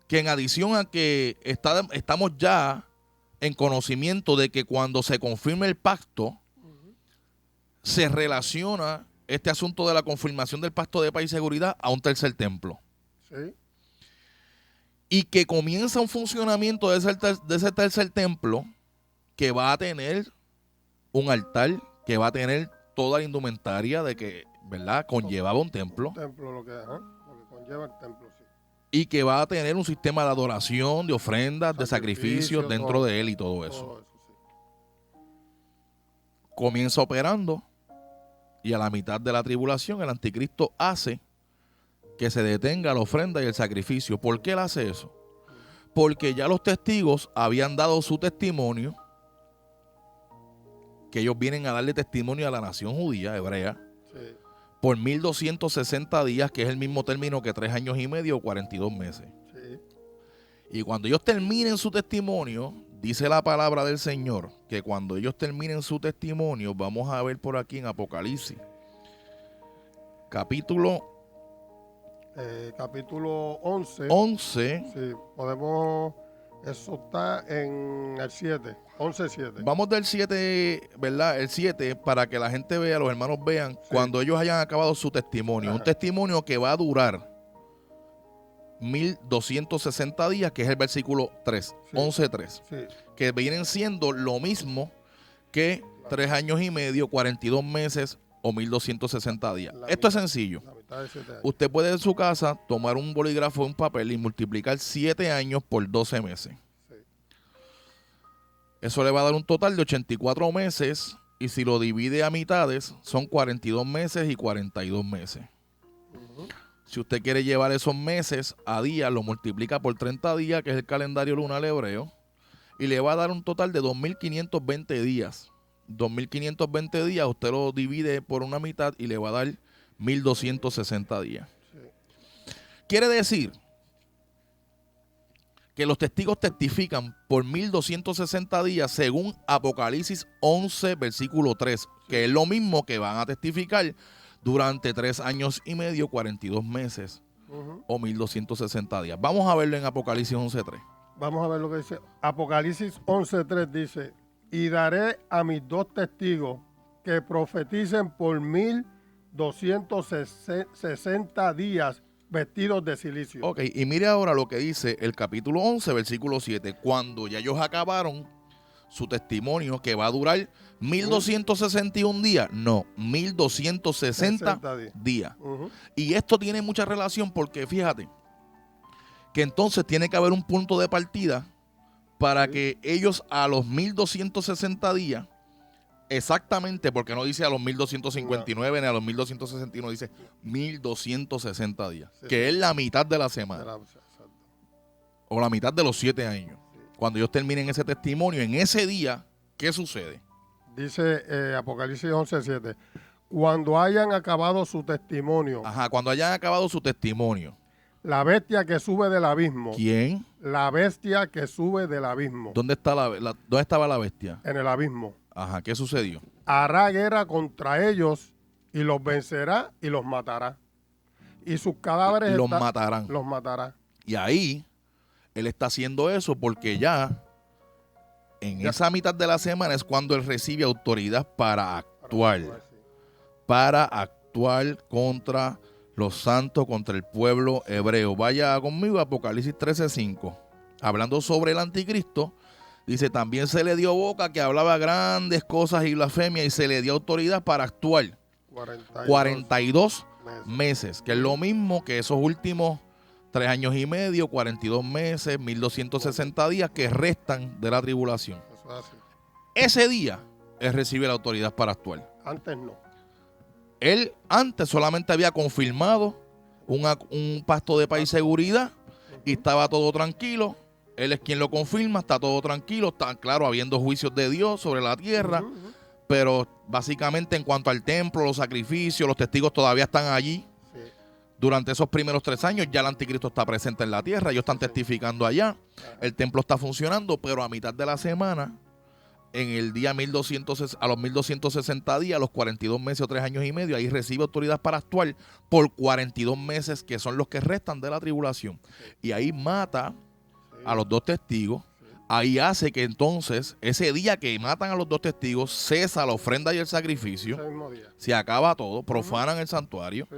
que en adición a que estamos ya en conocimiento de que cuando se confirme el pacto, se relaciona este asunto de la confirmación del pacto de paz y seguridad a un tercer templo. Sí. Y que comienza un funcionamiento de ese tercer templo que va a tener un altar, que va a tener toda la indumentaria de que, ¿verdad?, conllevaba un templo. Templo, lo que conlleva el templo, sí. Y que va a tener un sistema de adoración, de ofrendas, de sacrificios dentro todo, de él y todo eso. Todo eso, sí. Comienza operando y a la mitad de la tribulación el anticristo hace que se detenga la ofrenda y el sacrificio. ¿Por qué él hace eso? Porque ya los testigos habían dado su testimonio, que ellos vienen a darle testimonio a la nación judía, hebrea, Sí. por 1260 días, que es el mismo término que 3 años y medio o 42 meses. Sí. Y cuando ellos terminen su testimonio, dice la palabra del Señor, que cuando ellos terminen su testimonio, vamos a ver por aquí en Apocalipsis, capítulo Capítulo 11. 11. Sí, podemos. Eso está en el 7. 11:7. Vamos del 7, ¿verdad? El 7, para que la gente vea, los hermanos vean, cuando ellos hayan acabado su testimonio. Ajá. Un testimonio que va a durar 1260 días, que es el versículo 3, Sí. 11:3. Sí. Que vienen siendo lo mismo que 3 años y medio, 42 meses o 1260 días. Esto es sencillo. La mitad de 7 años. Usted puede en su casa tomar un bolígrafo, un papel y multiplicar 7 años por 12 meses. Sí. Eso le va a dar un total de 84 meses y si lo divide a mitades son 42 meses y 42 meses. Si usted quiere llevar esos meses a días, lo multiplica por 30 días, que es el calendario lunar hebreo, y le va a dar un total de 2.520 días. 2.520 días, usted lo divide por una mitad y le va a dar 1.260 días. Sí. Quiere decir que los testigos testifican por 1.260 días según Apocalipsis 11, versículo 3, que es lo mismo que van a testificar durante 3 años y medio, 42 meses o 1.260 días. Vamos a verlo en Apocalipsis 11.3. Vamos a ver lo que dice. Apocalipsis 11:3 dice: y daré a mis 2 testigos que profeticen por 1.260 días vestidos de silicio. Ok, y mire ahora lo que dice el capítulo 11, versículo 7. Cuando ya ellos acabaron su testimonio, que va a durar 1.261 días. No, 1.260 días. Ujú. Y esto tiene mucha relación porque fíjate que entonces tiene que haber un punto de partida para que ellos a los 1260 días, exactamente, porque no dice a los 1259 ni a los 1261, dice 1260 días, que es la mitad de la semana, o la mitad de los 7 años. Cuando ellos terminen ese testimonio, en ese día, ¿qué sucede? Dice Apocalipsis 11:7, cuando hayan acabado su testimonio. Ajá, cuando hayan acabado su testimonio. La bestia que sube del abismo. ¿Quién? La bestia que sube del abismo. ¿Dónde estaba la bestia? En el abismo. Ajá, ¿qué sucedió? Hará guerra contra ellos y los vencerá y los matará. Y sus cadáveres los matarán. Los matará. Y ahí, él está haciendo eso porque ya en esa mitad de la semana es cuando él recibe autoridad para actuar. Para actuar contra los santos, contra el pueblo hebreo. Vaya conmigo a Apocalipsis 13:5. Hablando sobre el anticristo, dice, también se le dio boca que hablaba grandes cosas y blasfemia y se le dio autoridad para actuar 42 meses, que es lo mismo que esos últimos 3 años y medio, 42 meses, 1260 días que restan de la tribulación. Eso es así. Ese día, él recibe la autoridad para actuar. Antes no. Él antes solamente había confirmado un pacto de paz y seguridad y estaba todo tranquilo. Él es quien lo confirma, está todo tranquilo, está claro, habiendo juicios de Dios sobre la tierra, pero básicamente en cuanto al templo, los sacrificios, los testigos todavía están allí. Sí. Durante esos primeros 3 años ya el anticristo está presente en la tierra, ellos están testificando allá, el templo está funcionando, pero a mitad de la semana, en el día 1200, a los 1260 días, a los 42 meses o 3 años y medio, ahí recibe autoridad para actuar por 42 meses, que son los que restan de la tribulación. Y ahí mata a los 2 testigos. Ahí hace que entonces, ese día que matan a los 2 testigos, cesa la ofrenda y el sacrificio. Se acaba todo, profanan el santuario,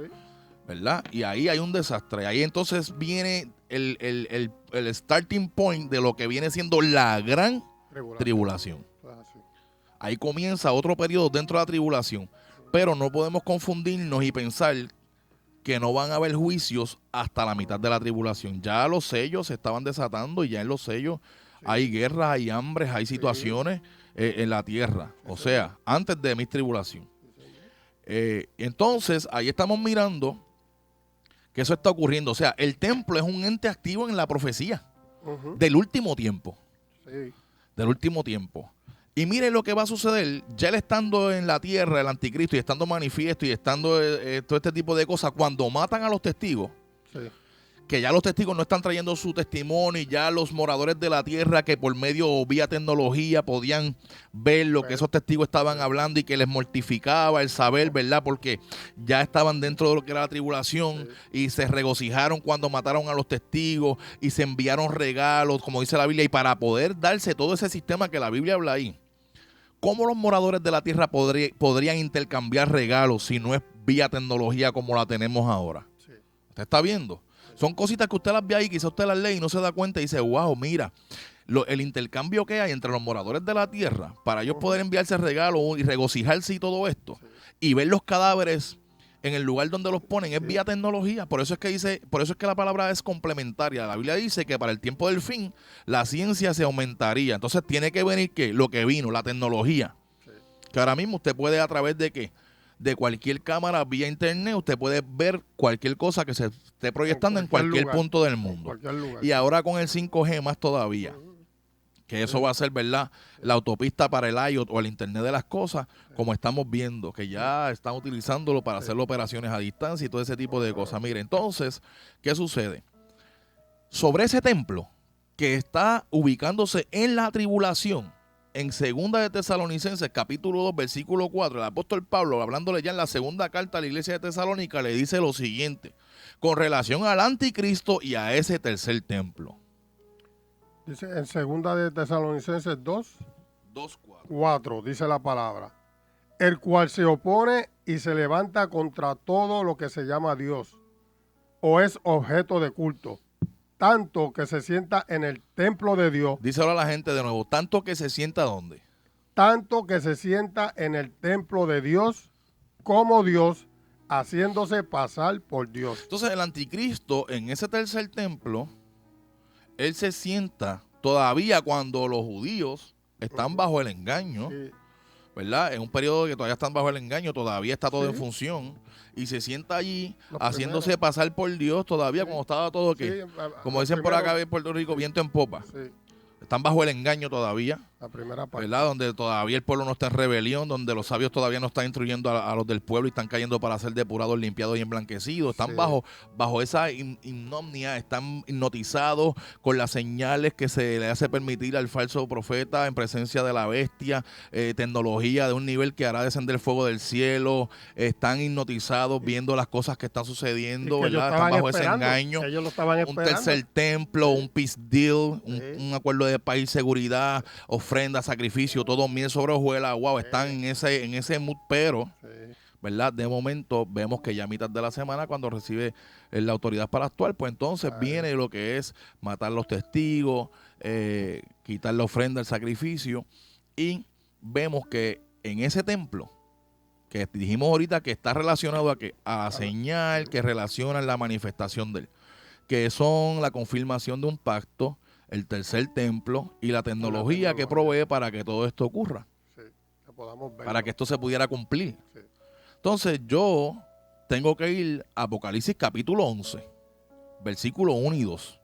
¿verdad? Y ahí hay un desastre. Ahí entonces viene el starting point de lo que viene siendo la gran tribulación. Ahí comienza otro periodo dentro de la tribulación. Pero no podemos confundirnos y pensar que no van a haber juicios hasta la mitad de la tribulación. Ya los sellos se estaban desatando y ya en los sellos hay guerras, hay hambres, hay situaciones en la tierra. O sea, antes de mi tribulación. Entonces, ahí estamos mirando que eso está ocurriendo. O sea, el templo es un ente activo en la profecía del último tiempo. Del último tiempo. Y miren lo que va a suceder, ya él estando en la tierra, el anticristo, y estando manifiesto, y estando todo este tipo de cosas, cuando matan a los testigos, que ya los testigos no están trayendo su testimonio, y ya los moradores de la tierra que por medio vía tecnología podían ver lo que esos testigos estaban hablando y que les mortificaba el saber, ¿verdad? Porque ya estaban dentro de lo que era la tribulación y se regocijaron cuando mataron a los testigos y se enviaron regalos, como dice la Biblia, y para poder darse todo ese sistema que la Biblia habla ahí. ¿Cómo los moradores de la tierra podrían intercambiar regalos si no es vía tecnología como la tenemos ahora? ¿Usted está viendo? Son cositas que usted las ve ahí, quizás usted las lee y no se da cuenta y dice, wow, mira, el intercambio que hay entre los moradores de la tierra para ellos poder enviarse regalos y regocijarse y todo esto, y ver los cadáveres en el lugar donde los ponen, es vía tecnología. Por eso es que la palabra es complementaria. La Biblia dice que para el tiempo del fin la ciencia se aumentaría. Entonces tiene que venir ¿qué? Lo que vino, la tecnología. Que ahora mismo usted puede, a través de ¿qué? De cualquier cámara vía internet, usted puede ver cualquier cosa que se esté proyectando en cualquier punto del mundo. Y ahora con el 5G más todavía. Que eso va a ser, ¿verdad? La autopista para el IoT o el Internet de las cosas, como estamos viendo, que ya están utilizándolo para hacer operaciones a distancia y todo ese tipo de cosas. Mire, entonces, ¿qué sucede? Sobre ese templo que está ubicándose en la tribulación, en 2 de Tesalonicenses, capítulo 2, versículo 4, el apóstol Pablo, hablándole ya en la segunda carta a la iglesia de Tesalónica, le dice lo siguiente, con relación al anticristo y a ese tercer templo. Dice en 2 de Tesalonicenses 2:4 dice la palabra, el cual se opone y se levanta contra todo lo que se llama Dios o es objeto de culto, tanto que se sienta en el templo de Dios. Díselo a la gente de nuevo, tanto que se sienta ¿dónde? Tanto que se sienta en el templo de Dios como Dios, haciéndose pasar por Dios. Entonces el anticristo en ese tercer templo él se sienta todavía cuando los judíos están bajo el engaño, Sí, ¿verdad? En un periodo que todavía están bajo el engaño, todavía está todo Sí. en función, y se sienta allí Los haciéndose primeros. pasar por Dios todavía Sí. cuando estaba todo, Sí, como los dicen por acá primeros. en Puerto Rico, viento en popa. Sí, Están bajo el engaño todavía, la primera parte. ¿verdad? Donde todavía el pueblo no está en rebelión, donde los sabios todavía no están instruyendo a los del pueblo y están cayendo para ser depurados, limpiados y emblanquecidos. Están Sí. bajo esa insomnia, están hipnotizados con las señales que se le hace permitir al falso profeta en presencia de la bestia, tecnología de un nivel que hará descender el fuego del cielo. Están hipnotizados viendo las cosas que están Y sucediendo, que ellos ¿verdad? Están estaban bajo ese esperando, engaño. que ellos lo estaban Un esperando. tercer templo, un peace deal, Sí. un acuerdo de paz y seguridad, ofrenda, sacrificio, todo miel sobre hojuelas. Wow, están en ese mood, pero, Sí. ¿verdad? De momento vemos que ya a mitad de la semana, cuando recibe la autoridad para actuar, pues entonces viene lo que es matar los testigos, quitar la ofrenda, el sacrificio, y vemos que en ese templo, que dijimos ahorita que está relacionado a la señal que relaciona la manifestación de él, que son la confirmación de un pacto, el tercer templo y la tecnología que provee para que todo esto ocurra, Sí, que podamos verlo. para que esto se pudiera cumplir. Sí. Entonces yo tengo que ir a Apocalipsis capítulo 11, versículo 1 y 2.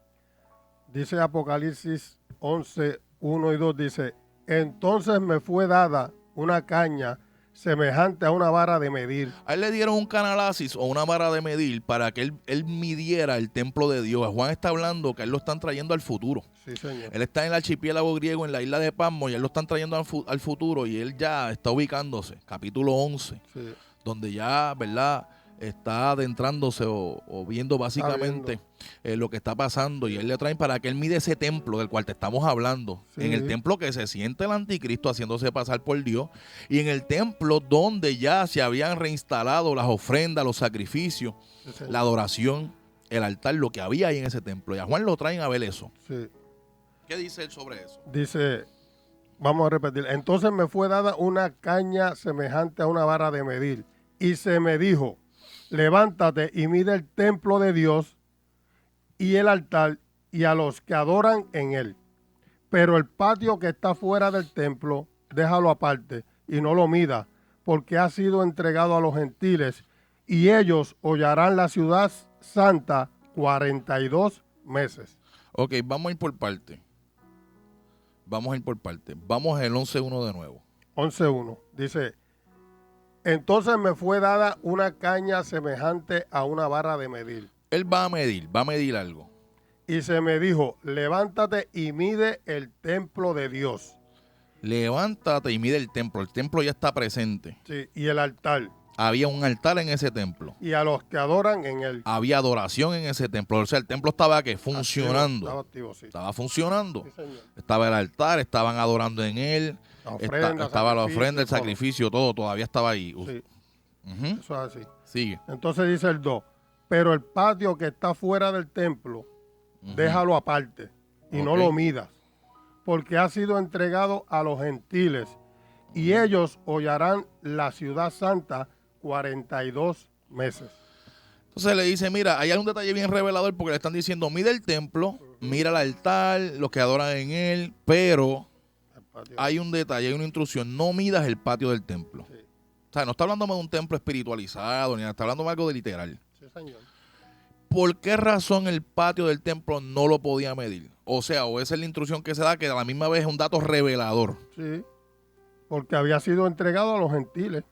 Dice Apocalipsis 11, 1 y 2, dice, entonces me fue dada una caña semejante a una vara de medir. A él le dieron un canalasis o una vara de medir para que él midiera el templo de Dios. Juan está hablando que a él lo están trayendo al futuro. Sí, señor. Él está en el archipiélago griego, en la isla de Pasmo, y él lo están trayendo al futuro, y él ya está ubicándose, capítulo 11, Sí. donde ya, ¿verdad?, está adentrándose o viendo básicamente lo que está pasando, y él le traen para que él mide ese templo del cual te estamos hablando, Sí. en el templo que se siente el anticristo haciéndose pasar por Dios, y en el templo donde ya se habían reinstalado las ofrendas, los sacrificios, Sí, señor. la adoración, el altar, lo que había ahí en ese templo. Y a Juan lo traen a ver eso. Sí. ¿Qué dice él sobre eso? Dice, vamos a repetir, entonces me fue dada una caña semejante a una vara de medir, y se me dijo, levántate y mide el templo de Dios y el altar y a los que adoran en él. Pero el patio que está fuera del templo, déjalo aparte y no lo mida, porque ha sido entregado a los gentiles y ellos hollarán la ciudad santa 42 meses. Ok, vamos a ir por parte. Vamos al 11.1 de nuevo. 11.1 dice, entonces me fue dada una caña semejante a una vara de medir. Él va a medir algo. Y se me dijo, levántate y mide el templo de Dios. Levántate y mide el templo. El templo ya está presente. Sí, y el altar. Había un altar en ese templo. Y a los que adoran en él. Había adoración en ese templo. O sea, el templo estaba ¿qué? Funcionando. Estaba activo, sí. Estaba funcionando. Sí, señor. Estaba el altar, estaban adorando en él. La ofrenda, Estaba la ofrenda, el todo. sacrificio, todo. Todavía estaba ahí. Sí, Ujú. eso es así. Sigue. Entonces dice el 2, pero el patio que está fuera del templo, déjalo aparte y no Ok. lo midas, porque ha sido entregado a los gentiles y ellos hollarán la ciudad santa 42 meses. Entonces le dice, mira, hay un detalle bien revelador porque le están diciendo, mira el templo, mira el altar, los que adoran en él, pero El patio. hay un detalle, hay una instrucción, no midas el patio del templo. Sí. O sea, no está hablando de un templo espiritualizado, ni nada, está hablando de algo de literal. Sí, señor. ¿Por qué razón el patio del templo no lo podía medir? O sea, o esa es la instrucción que se da, que a la misma vez es un dato revelador. Sí, porque había sido entregado a los gentiles.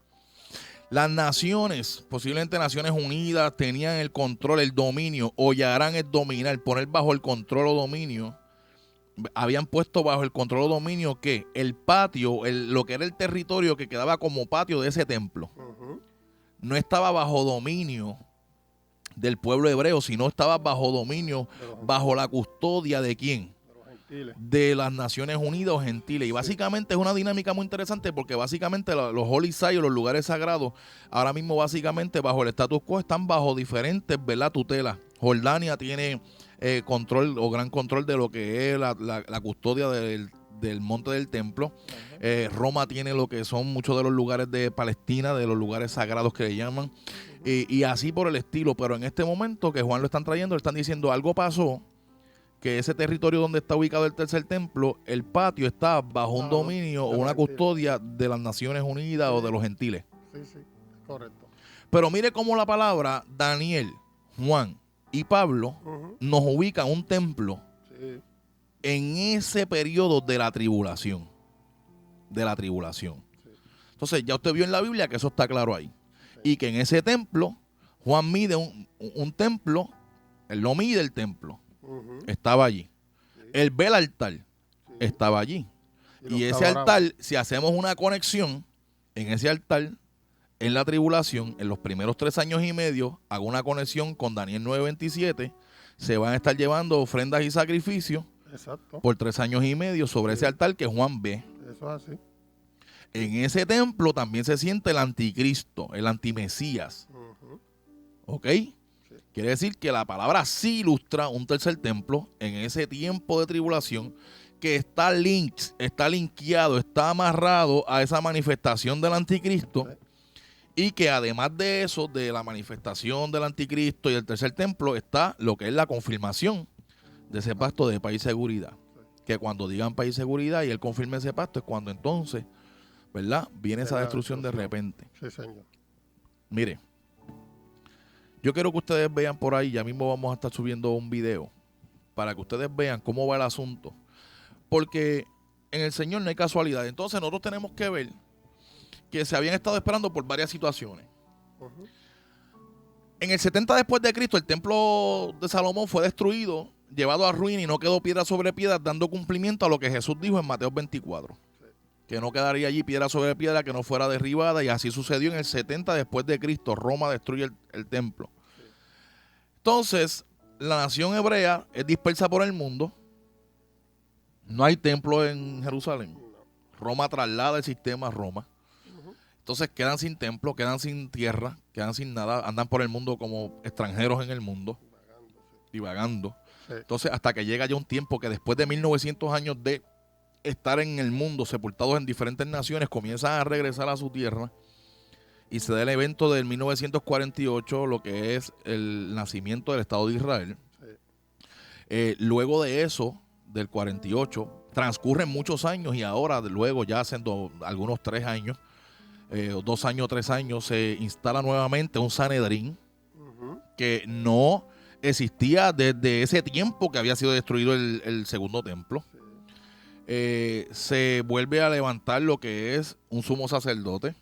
Las naciones, posiblemente Naciones Unidas, tenían el control, el dominio, o ya harán el dominar, poner bajo el control o dominio. Habían puesto bajo el control o dominio que el patio, lo que era el territorio que quedaba como patio de ese templo, Ujú. no estaba bajo dominio del pueblo hebreo, sino estaba bajo dominio, bajo la custodia de quién, De los gentiles. de las Naciones Unidas o gentiles. Y básicamente es una dinámica muy interesante porque básicamente los holy sites, los lugares sagrados, ahora mismo básicamente bajo el status quo están bajo diferentes, ¿verdad?, tutelas. Jordania tiene control o gran control de lo que es la custodia del monte del templo. Roma tiene lo que son muchos de los lugares de Palestina, de los lugares sagrados que le llaman, y así por el estilo. Pero en este momento que Juan lo están trayendo, le están diciendo algo pasó que ese territorio donde está ubicado el tercer templo, el patio está bajo un dominio o una custodia de las Naciones Unidas o de los gentiles. Sí, correcto. Pero mire cómo la palabra Daniel, Juan y Pablo nos ubican un templo en ese periodo de la tribulación. Entonces ya usted vio en la Biblia que eso está claro ahí. Y que en ese templo, Juan mide un templo, él no mide el templo, estaba allí. Él ve el altar, estaba allí. Y ese altar, si hacemos una conexión en ese altar, en la tribulación, en los primeros 3 años y medio, hago una conexión con Daniel 9:27, se van a estar llevando ofrendas y sacrificios por 3 años y medio sobre ese altar que Juan ve. Eso es así. En ese templo también se siente el anticristo, el antimesías. ¿Ok? Sí. Quiere decir que la palabra sí ilustra un tercer templo en ese tiempo de tribulación que está linkeado, está amarrado a esa manifestación del anticristo. Sí. Y que además de eso, de la manifestación del anticristo y el tercer templo, está lo que es la confirmación de ese pacto de paz y seguridad. Sí. Que cuando digan paz y seguridad y él confirme ese pacto es cuando entonces, ¿verdad? Viene esa destrucción de repente. Sí, señor. Mire, yo quiero que ustedes vean por ahí, ya mismo vamos a estar subiendo un video, para que ustedes vean cómo va el asunto. Porque en el Señor no hay casualidad. Entonces nosotros tenemos que ver que se habían estado esperando por varias situaciones. En el 70 después de Cristo, el templo de Salomón fue destruido, llevado a ruina y no quedó piedra sobre piedra, dando cumplimiento a lo que Jesús dijo en Mateo 24. Que no quedaría allí piedra sobre piedra que no fuera derribada, y así sucedió en el 70 después de Cristo. Roma destruye el templo. Entonces, la nación hebrea es dispersa por el mundo. No hay templo en Jerusalén. Roma traslada el sistema a Roma. Entonces quedan sin templo, quedan sin tierra, quedan sin nada, andan por el mundo como extranjeros en el mundo, divagando. Sí. Entonces hasta que llega ya un tiempo que después de 1900 años de estar en el mundo, sepultados en diferentes naciones, comienzan a regresar a su tierra y se da el evento del 1948, lo que es el nacimiento del Estado de Israel. Sí. Luego de eso, del 48, transcurren muchos años y ahora, luego ya hacen algunos 3 años, 2 años, 3 años, se instala nuevamente un Sanedrín que no existía desde ese tiempo que había sido destruido el segundo templo. Se vuelve a levantar lo que es un sumo sacerdote,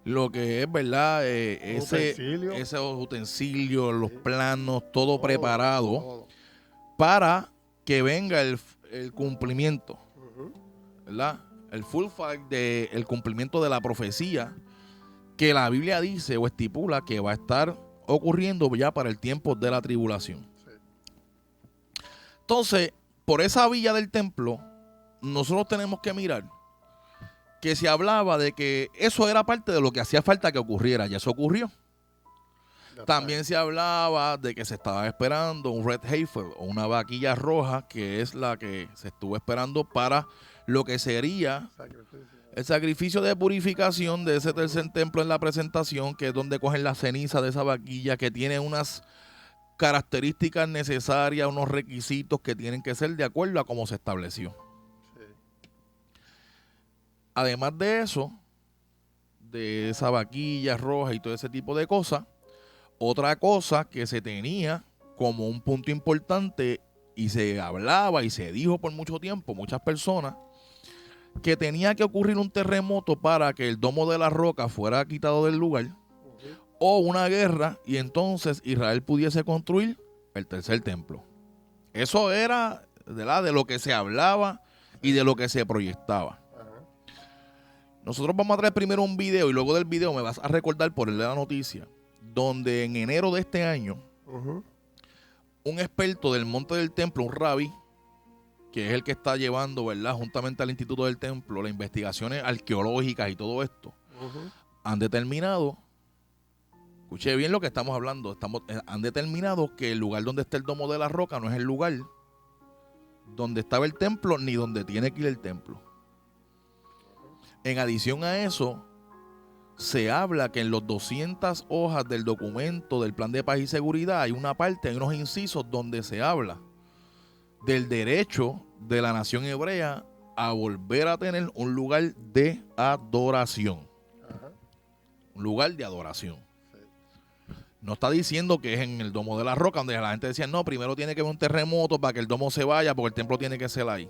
lo que es, ¿verdad? Ese utensilio, los planos, todo preparado para que venga el cumplimiento, ¿verdad? El full fact del cumplimiento de la profecía que la Biblia dice o estipula que va a estar ocurriendo ya para el tiempo de la tribulación. Entonces, por esa vía del templo, nosotros tenemos que mirar que se hablaba de que eso era parte de lo que hacía falta que ocurriera. Ya eso ocurrió. También se hablaba de que se estaba esperando un red heifer o una vaquilla roja, que es la que se estuvo esperando para lo que sería el sacrificio de purificación de ese tercer templo en la presentación, que es donde cogen la ceniza de esa vaquilla, que tiene unas características necesarias, unos requisitos que tienen que ser de acuerdo a cómo se estableció. Además de eso, de esa vaquilla roja y todo ese tipo de cosas, otra cosa que se tenía como un punto importante y se hablaba y se dijo por mucho tiempo, muchas personas, que tenía que ocurrir un terremoto para que el domo de la roca fuera quitado del lugar, o una guerra, y entonces Israel pudiese construir el tercer templo. Eso era de lo que se hablaba y de lo que se proyectaba. Nosotros vamos a traer primero un video y luego del video me vas a recordar por el de la noticia, donde en enero de este año, un experto del Monte del Templo, un rabí, que es el que está llevando, ¿verdad?, juntamente al Instituto del Templo, las investigaciones arqueológicas y todo esto, han determinado, escuche bien lo que estamos hablando, han determinado que el lugar donde está el Domo de la Roca no es el lugar donde estaba el templo ni donde tiene que ir el templo. En adición a eso, se habla que en los 200 hojas del documento del Plan de Paz y Seguridad hay una parte, hay unos incisos donde se habla del derecho de la nación hebrea a volver a tener un lugar de adoración. Ajá. Un lugar de adoración. Sí. No está diciendo que es en el Domo de la Roca, donde la gente decía, no, primero tiene que haber un terremoto para que el domo se vaya, porque el templo tiene que ser ahí.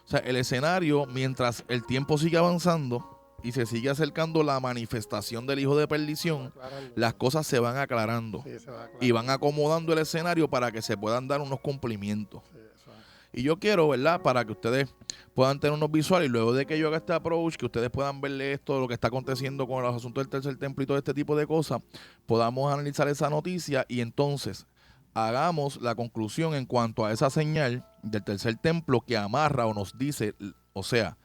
O sea, el escenario, mientras el tiempo sigue avanzando y se sigue acercando la manifestación del Hijo de Perdición, Aclarando. las cosas se van aclarando Sí, se va aclarando. y van acomodando el escenario para que se puedan dar unos cumplimientos. Sí, eso es. Y yo quiero, ¿verdad?, para que ustedes puedan tener unos visuales y luego de que yo haga este approach, que ustedes puedan verle esto, lo que está aconteciendo con los asuntos del tercer templo y todo este tipo de cosas, podamos analizar esa noticia y entonces hagamos la conclusión en cuanto a esa señal del tercer templo que amarra o nos dice, o sea,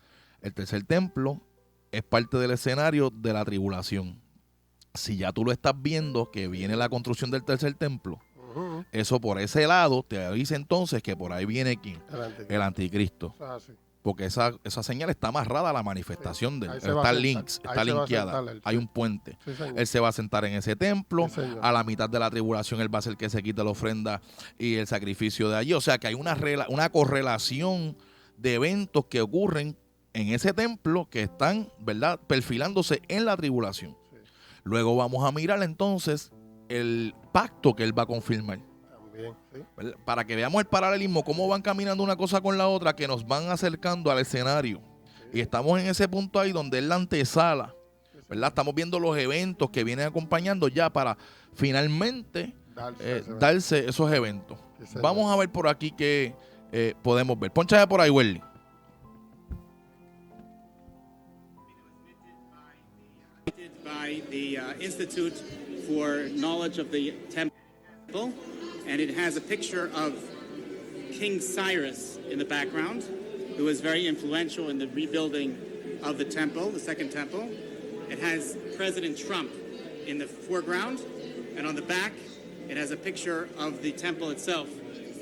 el tercer templo es parte del escenario de la tribulación. Si ya tú lo estás viendo, que viene la construcción del tercer templo, Ujú. eso por ese lado te avisa entonces que por ahí viene ¿quién? El anticristo. El anticristo. Eso es así. Porque esa señal está amarrada a la manifestación de él. Ahí se va a Está sentar. links, Ahí está se va a linkeada. sentar él, Hay sí. un puente. Sí, señor. Él se va a sentar en ese templo. Sí, señor. A la mitad de la tribulación él va a ser el que se quita la ofrenda y el sacrificio de allí. O sea que hay una correlación de eventos que ocurren en ese templo que están, ¿verdad?, perfilándose en la tribulación. Sí. Luego vamos a mirar entonces el pacto que él va a confirmar. También, sí. ¿Verdad? Para que veamos el paralelismo, cómo van caminando una cosa con la otra, que nos van acercando al escenario. Y estamos en ese punto ahí donde es la antesala, ¿verdad? Estamos viendo los eventos que vienen acompañando ya para finalmente darse esos eventos. Sí, señor. Vamos a ver por aquí qué podemos ver. Poncha por ahí, Welly. By the Institute for Knowledge of the Temple, and it has a picture of King Cyrus in the background, who was very influential in the rebuilding of the temple, the Second Temple. It has President Trump in the foreground, and on the back, it has a picture of the temple itself.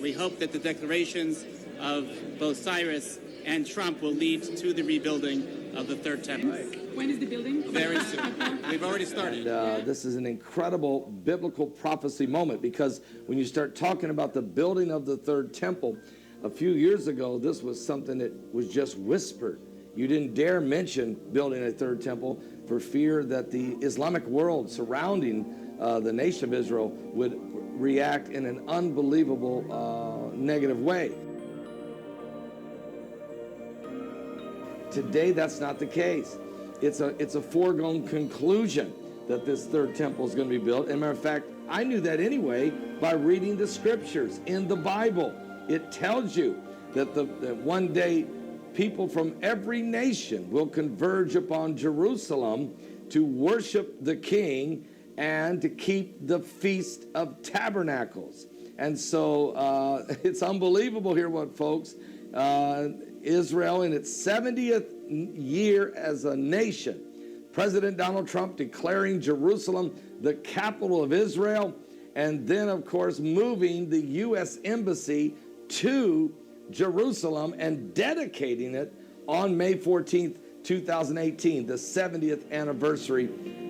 We hope that the declarations of both Cyrus and Trump will lead to the rebuilding of the Third Temple. When is the building? Very soon. We've already started. And this is an incredible biblical prophecy moment, because when you start talking about the building of the third temple, a few years ago, this was something that was just whispered. You didn't dare mention building a third temple for fear that the Islamic world surrounding the nation of Israel would react in an unbelievable negative way. Today, that's not the case. It's a foregone conclusion that this third temple is going to be built. As a matter of fact, I knew that anyway by reading the scriptures in the Bible. It tells you that that one day people from every nation will converge upon Jerusalem to worship the King and to keep the Feast of Tabernacles. And so it's unbelievable here, what folks. Israel in its 70th year as a nation. President Donald Trump declaring Jerusalem the capital of Israel, and then, of course, moving the U.S. Embassy to Jerusalem and dedicating it on May 14th, 2018, the 70th anniversary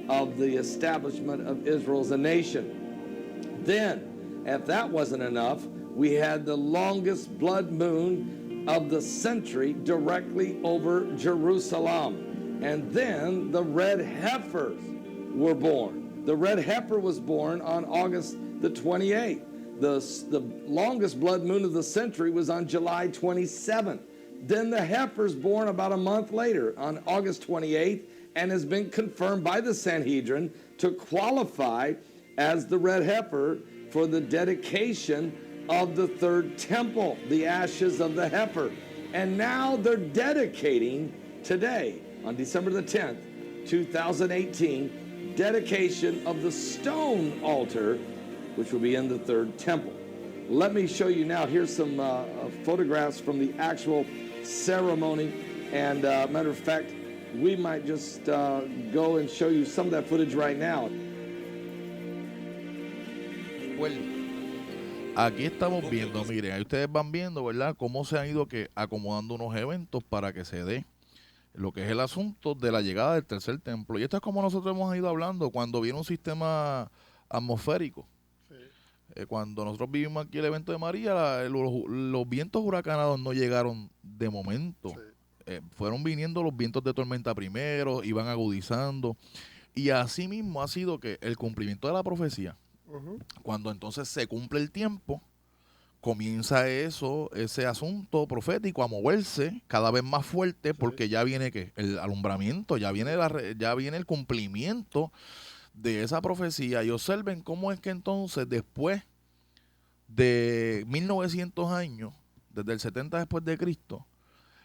of the establishment of Israel as a nation. Then, if that wasn't enough, we had the longest blood moon of the century directly over Jerusalem. And then the red heifers were born. The red heifer was born on August the 28th. The longest blood moon of the century was on July 27th. Then the heifer's born about a month later on August 28th and has been confirmed by the Sanhedrin to qualify as the red heifer for the dedication of the third temple, the ashes of the heifer. And now they're dedicating today, on December the 10th, 2018, dedication of the stone altar, which will be in the third temple. Let me show you now. Here's some photographs from the actual ceremony. And matter of fact, we might just go and show you some of that footage right now. Welly. Aquí estamos viendo, miren, ahí ustedes van viendo, ¿verdad?, cómo se han ido acomodando unos eventos para que se dé lo que es el asunto de la llegada del tercer templo. Y esto es como nosotros hemos ido hablando cuando viene un sistema atmosférico. Sí. Cuando nosotros vivimos aquí el evento de María, los vientos huracanados no llegaron de momento. Sí. Fueron viniendo los vientos de tormenta primero, iban agudizando. Y así mismo ha sido que el cumplimiento de la profecía, cuando entonces se cumple el tiempo, comienza ese asunto profético a moverse cada vez más fuerte, porque ya viene el alumbramiento, ya viene el cumplimiento de esa profecía. Y observen cómo es que entonces después de 1900 años, desde el 70 después de Cristo,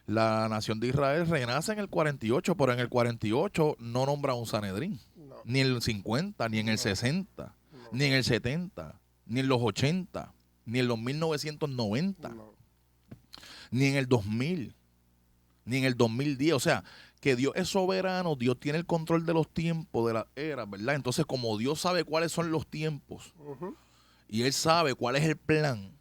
la nación de Israel renace en el 48, pero en el 48 no nombra un Sanedrín, ni en el 50, ni en el 60, ni en el 70, ni en los 80, ni en los 1990, ni en el 2000, ni en el 2010. O sea, que Dios es soberano, Dios tiene el control de los tiempos, de la era, ¿verdad? Entonces, como Dios sabe cuáles son los tiempos y Él sabe cuál es el plan,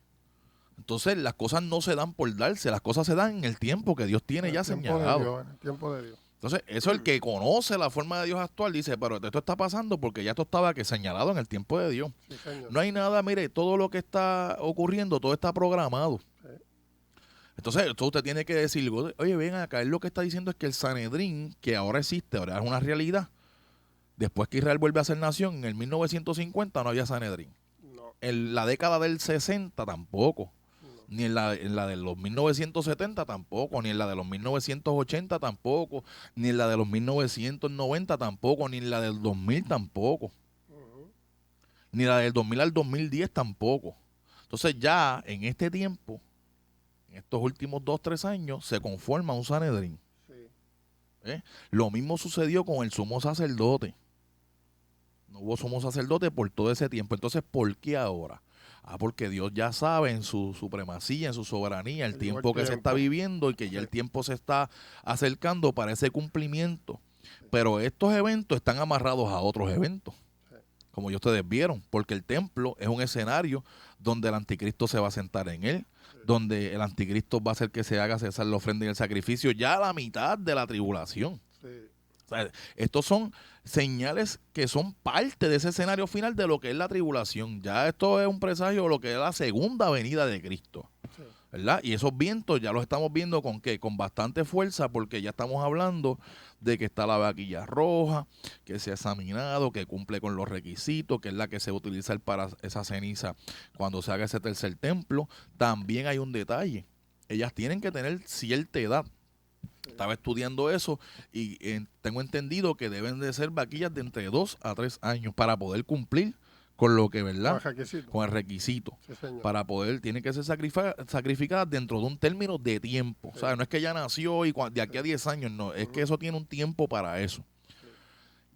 entonces las cosas no se dan por darse, las cosas se dan en el tiempo que Dios tiene ya señalado. En el tiempo de Dios. Entonces, eso el que conoce la forma de Dios actual dice, pero esto está pasando porque ya esto estaba señalado en el tiempo de Dios. Sí, señor. No hay nada, mire, todo lo que está ocurriendo, todo está programado. Sí. Entonces, esto usted tiene que decir, oye, ven acá, él lo que está diciendo es que el Sanedrín, que ahora existe, ahora es una realidad, después que Israel vuelve a ser nación, en el 1950 no había Sanedrín. No. En la década del 60 tampoco. Ni en la de los 1970 tampoco, ni en la de los 1980 tampoco, ni en la de los 1990 tampoco, ni en la del 2000 tampoco, ni la del 2000 al 2010 tampoco. Entonces ya en este tiempo, en estos últimos 2-3 años, se conforma un Sanedrín. Sí. Lo mismo sucedió con el sumo sacerdote. No hubo sumo sacerdote por todo ese tiempo. Entonces, ¿por qué ahora? Porque Dios ya sabe en su supremacía, en su soberanía, el tiempo que se está viviendo y que ya el tiempo se está acercando para ese cumplimiento. Pero estos eventos están amarrados a otros eventos, como ya ustedes vieron, porque el templo es un escenario donde el anticristo se va a sentar en él, donde el anticristo va a hacer que se haga cesar la ofrenda y el sacrificio ya a la mitad de la tribulación. Sí. O sea, estos son señales que son parte de ese escenario final de lo que es la tribulación. Ya esto es un presagio de lo que es la segunda venida de Cristo. Sí. ¿Verdad? Y esos vientos ya los estamos viendo con ¿qué? Con bastante fuerza, porque ya estamos hablando de que está la vaquilla roja, que se ha examinado, que cumple con los requisitos, que es la que se va a utilizar para esa ceniza cuando se haga ese tercer templo. También hay un detalle. Ellas tienen que tener cierta edad. Estaba estudiando eso y tengo entendido que deben de ser vaquillas de entre 2 a 3 años para poder cumplir con lo que, ¿verdad? Con el requisito. Sí, señor. Para poder, tiene que ser sacrificada dentro de un término de tiempo. Sí. O sea, no es que ya nació y de aquí a 10 años, no. Es que eso tiene un tiempo para eso. Sí.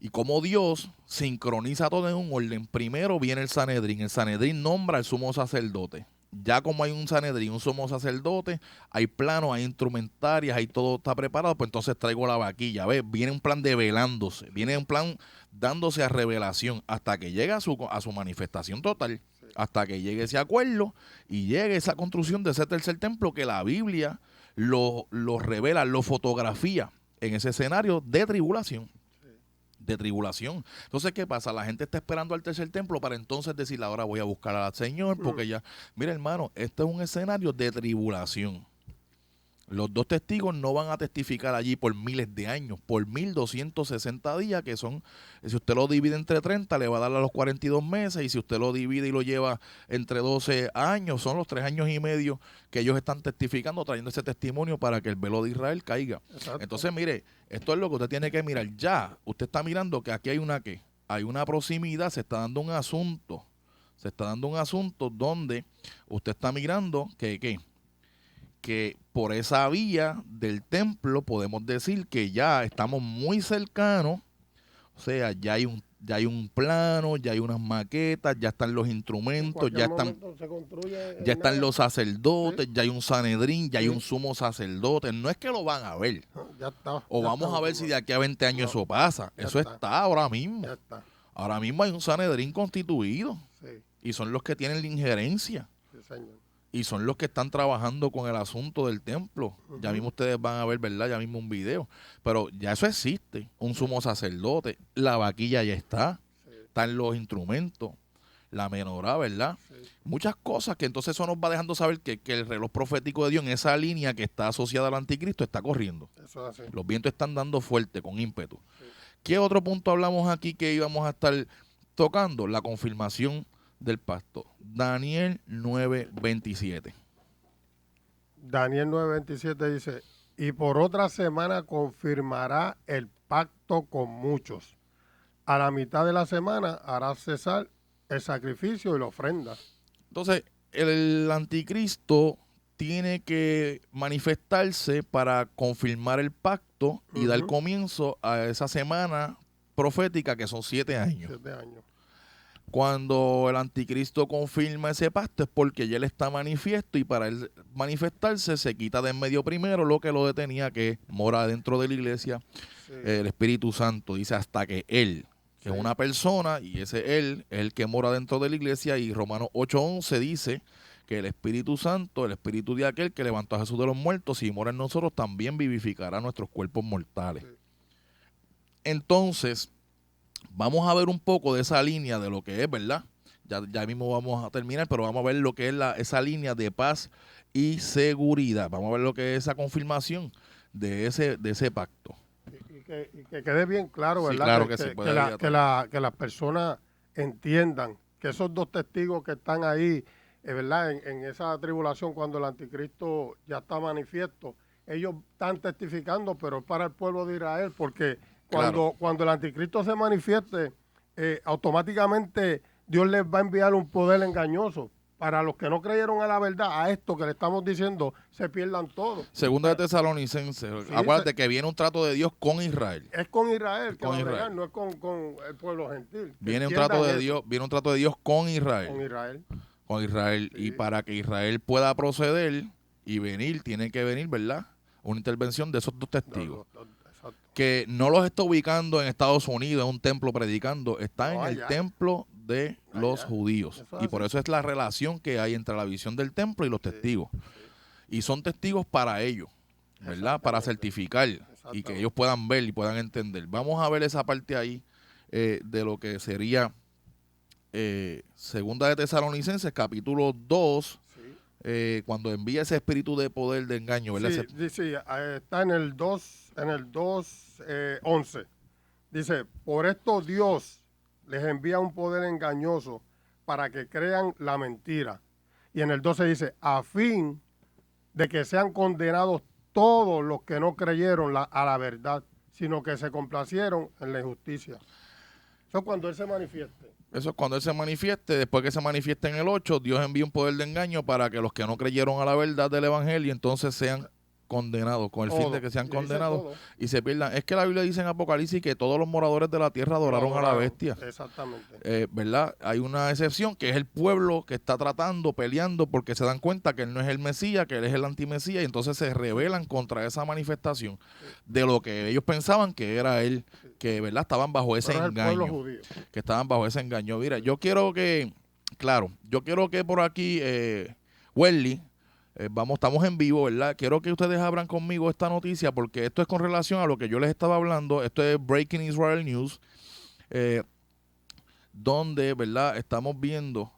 Y como Dios sincroniza todo en un orden, primero viene el Sanedrín. El Sanedrín nombra al sumo sacerdote. Ya como hay un Sanedrín, un sumo sacerdote, hay planos, hay instrumentarias, ahí todo está preparado, pues entonces traigo la vaquilla. ¿Ves? Viene un plan develándose, viene un plan dándose a revelación hasta que llegue a su manifestación total, sí. Hasta que llegue ese acuerdo y llegue esa construcción de ese tercer templo que la Biblia lo revela, lo fotografía en ese escenario de tribulación. De tribulación. Entonces, ¿qué pasa? La gente está esperando al tercer templo para entonces decir, ahora voy a buscar al Señor, porque ya, mira hermano, este es un escenario de tribulación. Los dos testigos no van a testificar allí por miles de años, por 1260 días, que son, si usted lo divide entre 30, le va a dar a los 42 meses, y si usted lo divide y lo lleva entre 12 años, son los 3 años y medio que ellos están testificando, trayendo ese testimonio para que el velo de Israel caiga. Exacto. Entonces, mire, esto es lo que usted tiene que mirar. Ya, usted está mirando que aquí hay una proximidad, se está dando un asunto donde usted está mirando que por esa vía del templo podemos decir que ya estamos muy cercanos, o sea, ya hay un plano, ya hay unas maquetas, ya están los instrumentos, ya están los sacerdotes, ¿sí? Ya hay un Sanedrín, ya hay un sumo sacerdote. No es que lo van a ver, vamos a ver si de aquí a 20 años eso pasa. Eso está ahora mismo. Ahora mismo hay un Sanedrín constituido, sí. Y son los que tienen la injerencia. Sí, señor. Y son los que están trabajando con el asunto del templo. Ya mismo ustedes van a ver, ¿verdad? Ya mismo un video. Pero ya eso existe. Un sumo sacerdote. La vaquilla ya está. Sí. Están los instrumentos. la menorá, ¿verdad? Sí. Muchas cosas que entonces eso nos va dejando saber que el reloj profético de Dios en esa línea que está asociada al anticristo está corriendo. Eso es así. Los vientos están dando fuerte, con ímpetu. Sí. ¿Qué otro punto hablamos aquí que íbamos a estar tocando? La confirmación del pacto. Daniel 9:27. Daniel 9:27 dice, y por otra semana confirmará el pacto con muchos. A la mitad de la semana hará cesar el sacrificio y la ofrenda. Entonces, el anticristo tiene que manifestarse para confirmar el pacto y dar comienzo a esa semana profética que son 7 años. 7 años. Cuando el anticristo confirma ese pacto es porque ya él está manifiesto y para él manifestarse se quita de en medio primero lo que lo detenía, que mora dentro de la iglesia, sí. El Espíritu Santo. Dice hasta que él, que sí. Es una persona y ese él es el que mora dentro de la iglesia, y Romanos 8:11 dice que el Espíritu Santo, el Espíritu de aquel que levantó a Jesús de los muertos, si mora en nosotros, también vivificará nuestros cuerpos mortales. Sí. Entonces, vamos a ver un poco de esa línea de lo que es, ¿verdad? Ya mismo vamos a terminar, pero vamos a ver lo que es esa línea de paz y seguridad. Vamos a ver lo que es esa confirmación de ese pacto. Y que quede bien claro, ¿verdad? Sí, claro que se puede. Que las personas entiendan que esos dos testigos que están ahí, ¿verdad? En esa tribulación, cuando el anticristo ya está manifiesto, ellos están testificando, pero es para el pueblo de Israel, porque cuando el anticristo se manifieste, automáticamente Dios les va a enviar un poder engañoso. Para los que no creyeron a la verdad, a esto que le estamos diciendo, se pierdan todos. Segunda de Tesalonicenses, sí, acuérdate que viene un trato de Dios con Israel. Es con Israel, que Israel. No es con el pueblo gentil. Viene un trato de Dios, viene un trato de Dios con Israel. Con Israel. Sí. Y para que Israel pueda proceder y venir, tiene que venir, ¿verdad? Una intervención de esos dos testigos. Que no los está ubicando en Estados Unidos, en un templo predicando, está en el templo de los judíos. Y por eso es la relación que hay entre la visión del templo y los testigos. Y son testigos para ellos, ¿verdad? Para certificar y que ellos puedan ver y puedan entender. Vamos a ver esa parte ahí de lo que sería Segunda de Tesalonicenses, capítulo 2, cuando envía ese espíritu de poder de engaño, ¿verdad? Sí, está en el 2:11. Dice, por esto Dios les envía un poder engañoso para que crean la mentira. Y en el 12 dice, a fin de que sean condenados todos los que no creyeron a la verdad, sino que se complacieron en la injusticia. Eso es cuando Él se manifieste. Eso es cuando Él se manifieste. Después que se manifieste en el 8, Dios envía un poder de engaño para que los que no creyeron a la verdad del evangelio entonces sean condenados, con el fin de que sean condenados y se pierdan. Es que la Biblia dice en Apocalipsis que todos los moradores de la tierra adoraron a la bestia. Exactamente. ¿Verdad? Hay una excepción que es el pueblo que está tratando, peleando, porque se dan cuenta que Él no es el Mesías, que Él es el antimesías, y entonces se rebelan contra esa manifestación de lo que ellos pensaban que era Él, que, ¿verdad? Estaban bajo ese engaño. Que estaban bajo ese engaño. Mira, yo quiero que por aquí, Welly, estamos en vivo, ¿verdad? Quiero que ustedes abran conmigo esta noticia porque esto es con relación a lo que yo les estaba hablando. Esto es Breaking Israel News, donde, ¿verdad? Estamos viendo,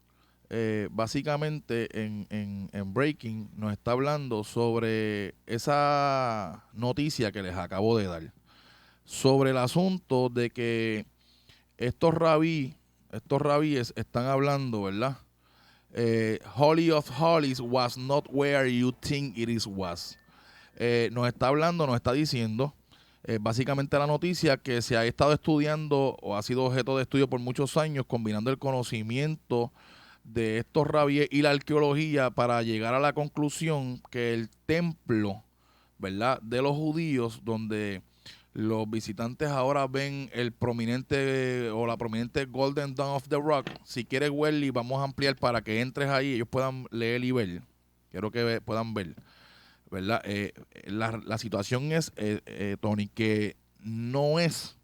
básicamente en Breaking nos está hablando sobre esa noticia que les acabo de dar, sobre el asunto de que estos rabíes están hablando, ¿verdad? Holy of Holies was not where you think it is was. Nos está diciendo básicamente la noticia que se ha estado estudiando o ha sido objeto de estudio por muchos años, combinando el conocimiento de estos rabíes y la arqueología para llegar a la conclusión que el templo, ¿verdad?, de los judíos, donde los visitantes ahora ven el prominente o la prominente Golden Dome of the Rock. Si quieres, Welly, vamos a ampliar para que entres ahí y ellos puedan leer y ver. Quiero que puedan ver, ¿verdad? La situación es, Tony, que no es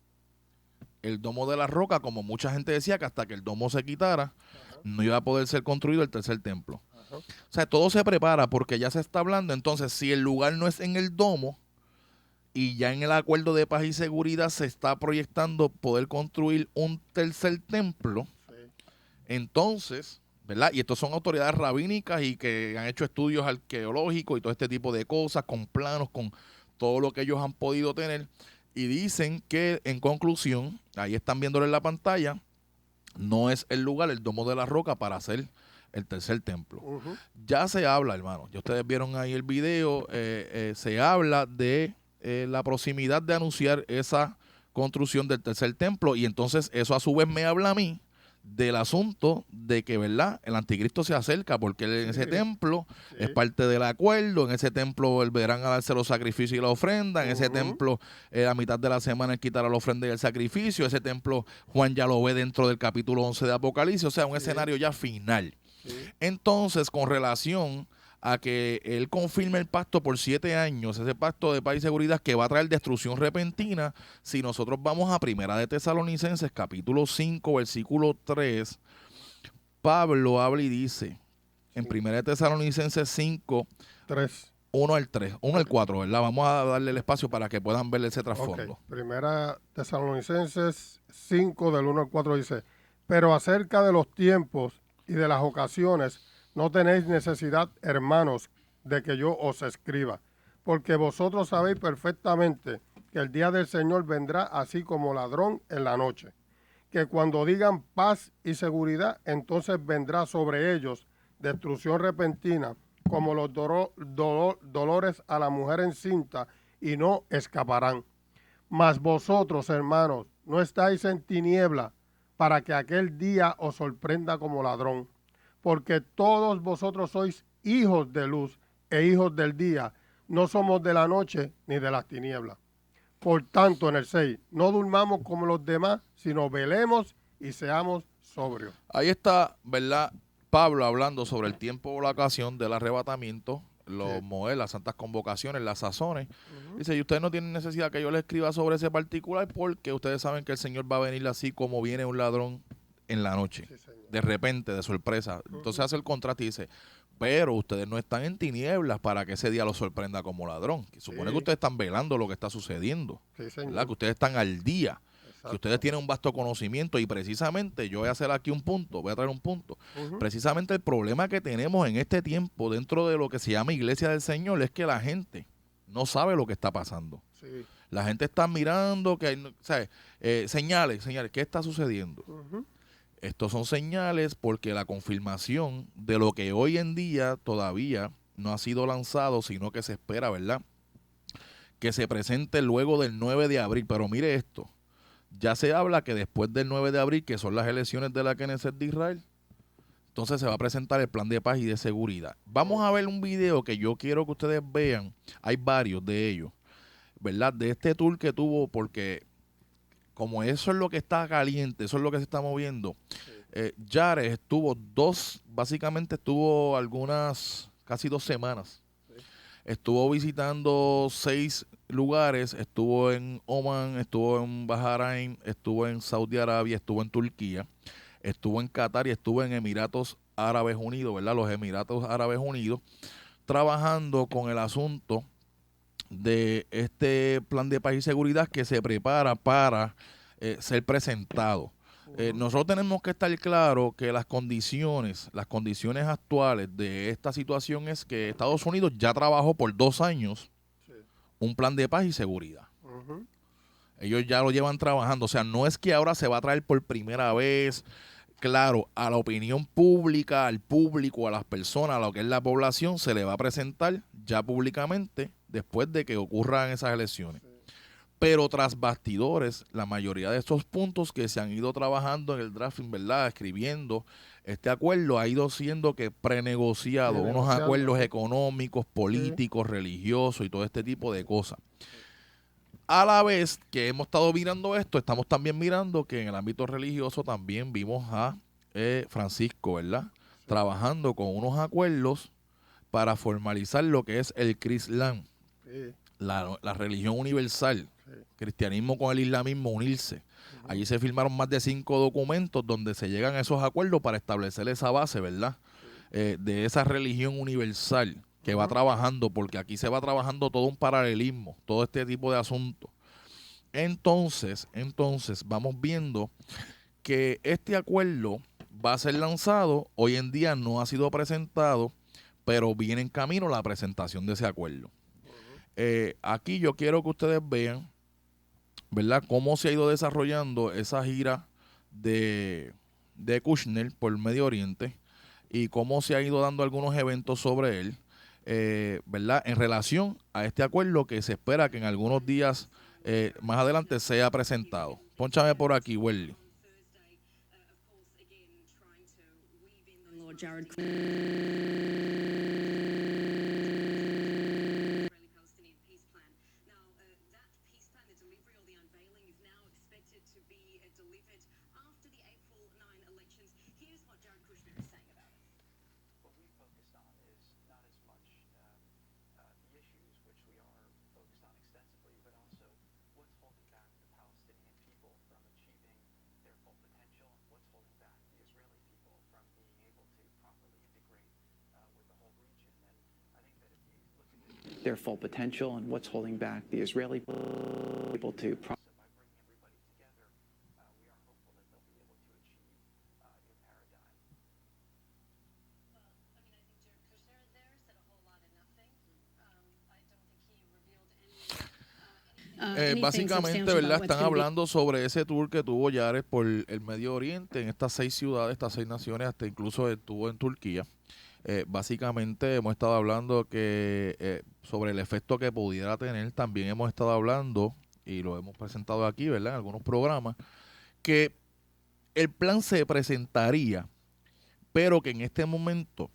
el domo de la roca, como mucha gente decía, que hasta que el domo se quitara, no iba a poder ser construido el tercer templo. O sea, todo se prepara porque ya se está hablando. Entonces, si el lugar no es en el domo, y ya en el acuerdo de paz y seguridad se está proyectando poder construir un tercer templo, Entonces, ¿verdad? Y estos son autoridades rabínicas y que han hecho estudios arqueológicos y todo este tipo de cosas, con planos, con todo lo que ellos han podido tener. Y dicen que, en conclusión, ahí están viéndolo en la pantalla, no es el lugar, el Domo de la Roca, para hacer el tercer templo. Ya se habla, hermano, ya ustedes vieron ahí el video, se habla de la proximidad de anunciar esa construcción del tercer templo, y entonces eso a su vez me habla a mí del asunto de que, ¿verdad?, el anticristo se acerca, porque en ese templo es parte del acuerdo. En ese templo volverán a darse los sacrificios y la ofrenda. En ese templo, a mitad de la semana, él quitará la ofrenda y el sacrificio. Ese templo Juan ya lo ve dentro del capítulo 11 de Apocalipsis, o sea, un escenario ya final. Entonces, con relación a que él confirme el pacto por 7 años, ese pacto de paz y seguridad que va a traer destrucción repentina, si nosotros vamos a Primera de Tesalonicenses, capítulo 5, versículo 3, Pablo habla y dice, en Primera de Tesalonicenses 5, 3. 1 al 3, 1 al 4, ¿verdad? Vamos a darle el espacio para que puedan ver ese trasfondo. Okay. Primera Tesalonicenses 5, del 1 al 4 dice, pero acerca de los tiempos y de las ocasiones, no tenéis necesidad, hermanos, de que yo os escriba, porque vosotros sabéis perfectamente que el día del Señor vendrá así como ladrón en la noche, que cuando digan paz y seguridad, entonces vendrá sobre ellos destrucción repentina, como los dolores a la mujer encinta, y no escaparán. Mas vosotros, hermanos, no estáis en tiniebla, para que aquel día os sorprenda como ladrón. Porque todos vosotros sois hijos de luz e hijos del día, no somos de la noche ni de las tinieblas. Por tanto, en el 6, no durmamos como los demás, sino velemos y seamos sobrios. Ahí está, ¿verdad?, Pablo hablando sobre el tiempo o la ocasión del arrebatamiento, los modelos, las santas convocaciones, las sazones. Dice, y ustedes no tienen necesidad que yo les escriba sobre ese particular, porque ustedes saben que el Señor va a venir así como viene un ladrón en la noche, de repente, de sorpresa. Entonces hace el contraste y dice, pero ustedes no están en tinieblas para que ese día los sorprenda como ladrón. Que supone que ustedes están velando lo que está sucediendo, ¿verdad? Que ustedes están al día, que ustedes tienen un vasto conocimiento. Y precisamente yo voy a hacer aquí un punto, voy a traer un punto. Precisamente el problema que tenemos en este tiempo dentro de lo que se llama Iglesia del Señor es que la gente no sabe lo que está pasando. La gente está mirando que hay, ¿sabes? Señales, ¿qué está sucediendo? Estos son señales porque la confirmación de lo que hoy en día todavía no ha sido lanzado, sino que se espera, ¿verdad?, que se presente luego del 9 de abril. Pero mire esto, ya se habla que después del 9 de abril, que son las elecciones de la Knesset de Israel, entonces se va a presentar el plan de paz y de seguridad. Vamos a ver un video que yo quiero que ustedes vean. Hay varios de ellos, ¿verdad?, de este tour que tuvo, porque como eso es lo que está caliente, eso es lo que se está moviendo. Jared estuvo básicamente estuvo casi 2 semanas. Estuvo visitando 6 lugares, estuvo en Oman, estuvo en Bahrein, estuvo en Saudi Arabia, estuvo en Turquía, estuvo en Qatar y estuvo en Emiratos Árabes Unidos, ¿verdad? Los Emiratos Árabes Unidos, trabajando con el asunto de este plan de paz y seguridad que se prepara para ser presentado. Nosotros tenemos que estar claros que las condiciones actuales de esta situación es que Estados Unidos ya trabajó por 2 años un plan de paz y seguridad. Ellos ya lo llevan trabajando, o sea, no es que ahora se va a traer por primera vez. Claro, a la opinión pública, al público, a las personas, a lo que es la población, se le va a presentar ya públicamente después de que ocurran esas elecciones. Pero tras bastidores, la mayoría de estos puntos que se han ido trabajando en el drafting, ¿verdad?, escribiendo este acuerdo, ha ido siendo que prenegociado, unos acuerdos económicos, políticos, religiosos y todo este tipo de cosas. A la vez que hemos estado mirando esto, estamos también mirando que en el ámbito religioso también vimos a Francisco, ¿verdad?, trabajando con unos acuerdos para formalizar lo que es el Crislam, la religión universal, cristianismo con el islamismo, unirse. Allí se firmaron más de 5 documentos donde se llegan a esos acuerdos para establecer esa base, ¿verdad?, de esa religión universal que va trabajando, porque aquí se va trabajando todo un paralelismo, todo este tipo de asuntos. Entonces vamos viendo que este acuerdo va a ser lanzado. Hoy en día no ha sido presentado, pero viene en camino la presentación de ese acuerdo. Aquí yo quiero que ustedes vean, ¿verdad?, cómo se ha ido desarrollando esa gira de Kushner por Medio Oriente y cómo se ha ido dando algunos eventos sobre él, ¿verdad?, en relación a este acuerdo que se espera que en algunos días más adelante sea presentado. Pónchame por aquí, Welly. Lord Jared Israeli-Palestinian peace plan. Now, that peace plan, the delivery or the unveiling, is now expected to be delivered after the April 9 elections. Here's what Jared Kushner is saying about it. What we focused on is not as much the issues, which we are focused on extensively, but also what's holding back the Palestinian people from achieving their full potential, what's holding back the Israeli people from being able to properly integrate with the whole region. And I think that if you look at their full potential and what's holding back the Israeli people to by bringing everybody together, we are hopeful that they'll be able to achieve a new paradigm. Well, I mean, I think Jared Kushner there said a whole lot of nothing. I don't think he revealed anything Básicamente, substantial ¿verdad?, about what's están gonna be- hablando sobre ese tour que tuvo Jared por el Medio Oriente, en estas 6 ciudades, estas 6 naciones, hasta incluso estuvo en Turquía. Básicamente hemos estado hablando que sobre el efecto que pudiera tener. También hemos estado hablando, y lo hemos presentado aquí, ¿verdad?, en algunos programas, que el plan se presentaría, pero que en este momento,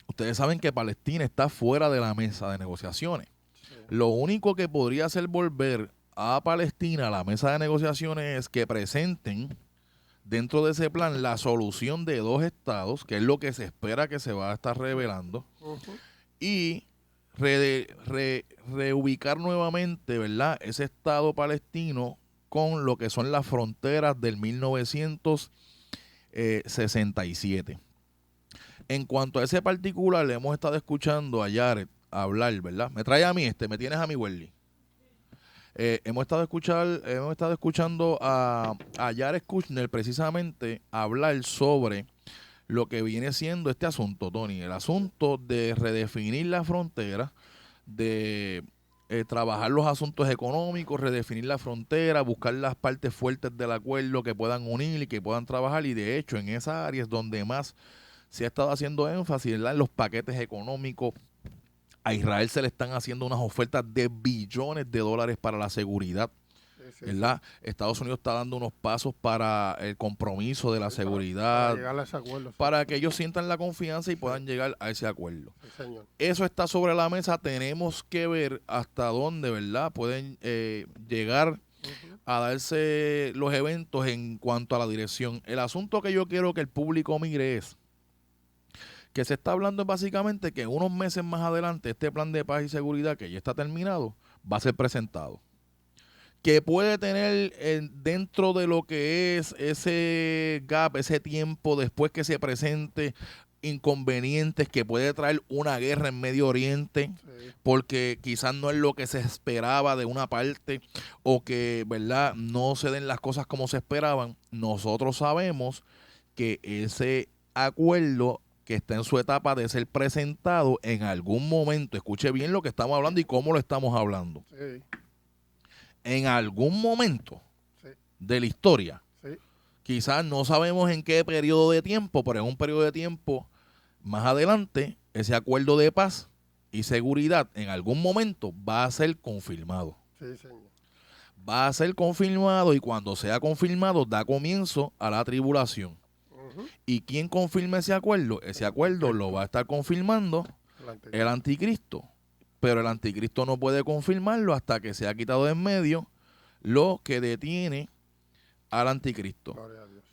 ustedes saben que Palestina está fuera de la mesa de negociaciones. Lo único que podría hacer volver a Palestina a la mesa de negociaciones es que presenten dentro de ese plan la solución de 2 estados, que es lo que se espera que se va a estar revelando, y reubicar nuevamente, ¿verdad?, ese estado palestino con lo que son las fronteras del 1967. En cuanto a ese particular, le hemos estado escuchando a Jared hablar, ¿verdad? Me trae a mí me tienes a mi Welly. Hemos estado escuchando a Jared Kushner precisamente hablar sobre lo que viene siendo este asunto, Tony, el asunto de redefinir la frontera, de trabajar los asuntos económicos, redefinir la frontera, buscar las partes fuertes del acuerdo que puedan unir y que puedan trabajar, y de hecho en esa área es donde más se ha estado haciendo énfasis, ¿verdad?, en los paquetes económicos. A Israel se le están haciendo unas ofertas de billones de dólares para la seguridad, ¿verdad? Estados Unidos está dando unos pasos para el compromiso de la seguridad, para llegar a ese acuerdo, para que ellos sientan la confianza y puedan llegar a ese acuerdo. Sí, señor. Eso está sobre la mesa. Tenemos que ver hasta dónde, ¿verdad?, pueden llegar a darse los eventos en cuanto a la dirección. El asunto que yo quiero que el público mire es que se está hablando básicamente que unos meses más adelante este plan de paz y seguridad, que ya está terminado, va a ser presentado. Que puede tener dentro de lo que es ese gap, ese tiempo después que se presente, inconvenientes, que puede traer una guerra en Medio Oriente, porque quizás no es lo que se esperaba de una parte, o que, ¿verdad?, no se den las cosas como se esperaban. Nosotros sabemos que ese acuerdo que está en su etapa de ser presentado en algún momento, escuche bien lo que estamos hablando y cómo lo estamos hablando, en algún momento de la historia, quizás no sabemos en qué periodo de tiempo, pero en un periodo de tiempo más adelante, ese acuerdo de paz y seguridad en algún momento va a ser confirmado. Sí, señor. Va a ser confirmado, y cuando sea confirmado da comienzo a la tribulación. ¿Y quién confirma ese acuerdo? Ese acuerdo lo va a estar confirmando el anticristo. Pero el anticristo no puede confirmarlo hasta que sea quitado de en medio lo que detiene al anticristo. Gloria a Dios.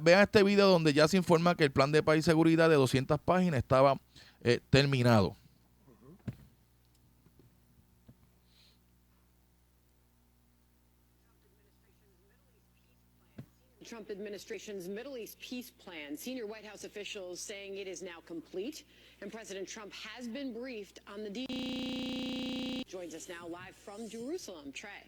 Vean este video donde ya se informa que el plan de paz y seguridad de 200 páginas estaba terminado. Trump administration's Middle East peace plan. Senior White House officials saying it is now complete, and President Trump has been briefed on the Joins us now live from Jerusalem. Trey.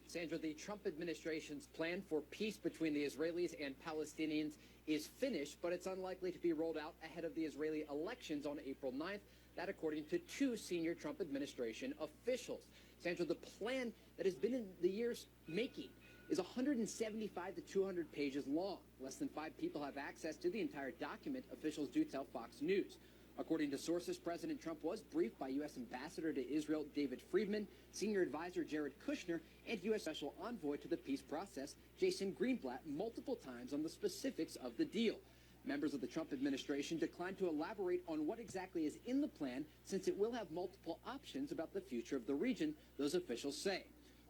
Sandra, the Trump administration's plan for peace between the Israelis and Palestinians is finished, but it's unlikely to be rolled out ahead of the Israeli elections on April 9th. That according to two senior Trump administration officials. Sandra, the plan that has been in the years making is 175 to 200 pages long. Less than 5 people have access to the entire document, officials do tell Fox News. According to sources, President Trump was briefed by U.S. Ambassador to Israel David Friedman, Senior Advisor Jared Kushner, and U.S. Special Envoy to the peace process Jason Greenblatt multiple times on the specifics of the deal. Members of the Trump administration declined to elaborate on what exactly is in the plan, since it will have multiple options about the future of the region, those officials say.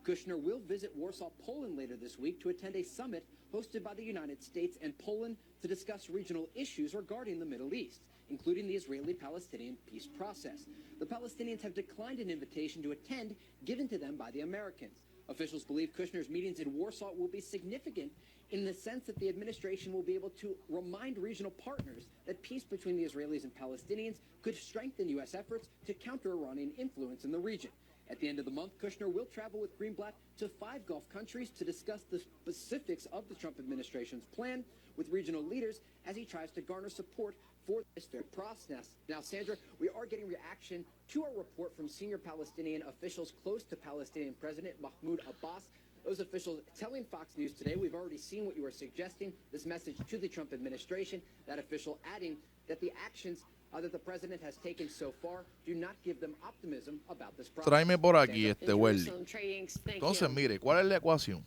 Kushner will visit Warsaw, Poland later this week to attend a summit hosted by the United States and Poland to discuss regional issues regarding the Middle East, including the Israeli-Palestinian peace process. The Palestinians have declined an invitation to attend given to them by the Americans. Officials believe Kushner's meetings in Warsaw will be significant in the sense that the administration will be able to remind regional partners that peace between the Israelis and Palestinians could strengthen U.S. efforts to counter Iranian influence in the region. At the end of the month, Kushner will travel with Greenblatt to 5 Gulf countries to discuss the specifics of the Trump administration's plan with regional leaders as he tries to garner support for this fair process. Now, Sandra, we are getting reaction to our report from senior Palestinian officials close to Palestinian President Mahmoud Abbas. Those officials telling Fox News today, we've already seen what you are suggesting, this message to the Trump administration, that official adding that the actions that the president has taken so far do not give them optimism about this process. Tráeme por aquí Welly. Jerusalem, Trey Inks, thank Entonces, you. mire, ¿cuál es la ecuación?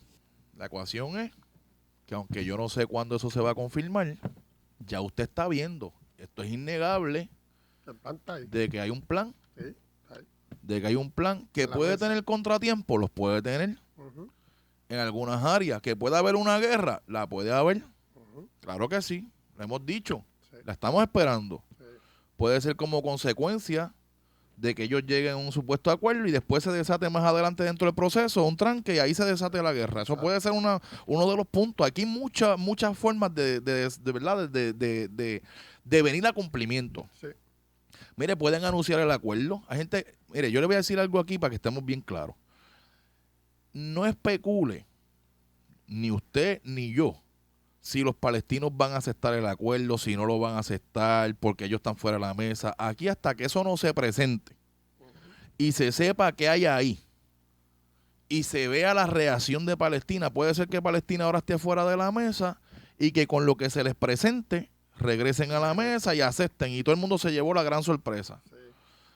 La ecuación es que aunque yo no sé cuándo eso se va a confirmar, ya usted está viendo, esto es innegable, El plan está ahí. de que hay un plan, Sí, está ahí. de que hay un plan que En la puede mesa. tener contratiempos, los puede tener Ujú, en algunas áreas, que puede haber una guerra, la puede haber, ujú, claro que sí, lo hemos dicho, sí, la estamos esperando. sí. Puede ser como consecuencia de que ellos lleguen a un supuesto acuerdo y después se desate más adelante dentro del proceso un tranque y ahí se desate la guerra. Eso puede ser uno de los puntos. Aquí hay muchas formas de verdad de venir a cumplimiento. Sí. Mire, pueden anunciar el acuerdo. Hay gente, mire, yo le voy a decir algo aquí para que estemos bien claros. No especule, ni usted ni yo, si los palestinos van a aceptar el acuerdo, si no lo van a aceptar, porque ellos están fuera de la mesa. Aquí hasta que eso no se presente y se sepa qué hay ahí y se vea la reacción de Palestina, puede ser que Palestina ahora esté fuera de la mesa y que con lo que se les presente regresen a la mesa y acepten. Y todo el mundo se llevó la gran sorpresa. Sí.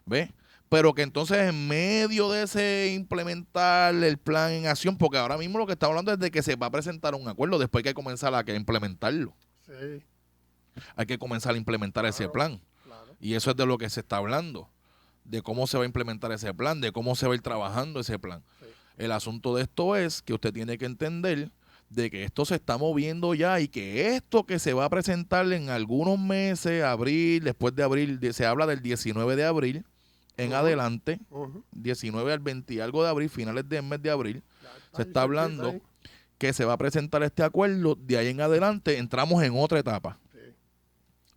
¿Ves? Pero que entonces en medio de ese implementar el plan en acción, porque ahora mismo lo que estamos hablando es de que se va a presentar un acuerdo, después hay que comenzar a implementarlo. Sí, Hay que comenzar a implementar ese plan. claro. Y eso es de lo que se está hablando, de cómo se va a implementar ese plan, de cómo se va a ir trabajando ese plan. Sí. El asunto de esto es que usted tiene que entender de que esto se está moviendo ya y que esto que se va a presentar en algunos meses, abril, después de abril, se habla del 19 de abril, en adelante, Ujú. 19 al 20 y algo de abril, finales del mes de abril, Ya se está ahí, hablando ahí. que se va a presentar este acuerdo. De ahí en adelante entramos en otra etapa. Sí.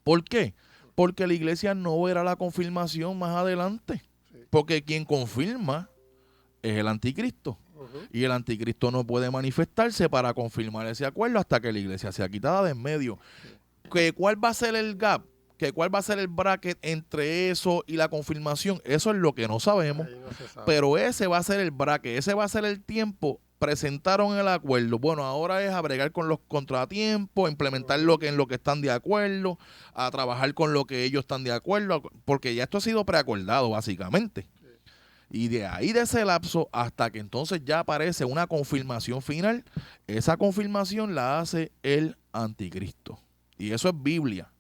¿Por qué? Porque la iglesia no verá la confirmación más adelante. Sí. Porque quien confirma es el anticristo. Ujú. Y el anticristo no puede manifestarse para confirmar ese acuerdo hasta que la iglesia sea quitada de en medio. ¿Cuál va a ser el gap? ¿Cuál va a ser el bracket entre eso y la confirmación? Eso es lo que no sabemos. Ahí no se sabe. Pero ese va a ser el bracket, ese va a ser el tiempo. Presentaron el acuerdo. Bueno, ahora es a bregar con los contratiempos, a implementar en lo que están de acuerdo, a trabajar con lo que ellos están de acuerdo, porque ya esto ha sido preacordado básicamente. Y de ahí, de ese lapso, hasta que entonces ya aparece una confirmación final, esa confirmación la hace el anticristo. Y eso es Biblia.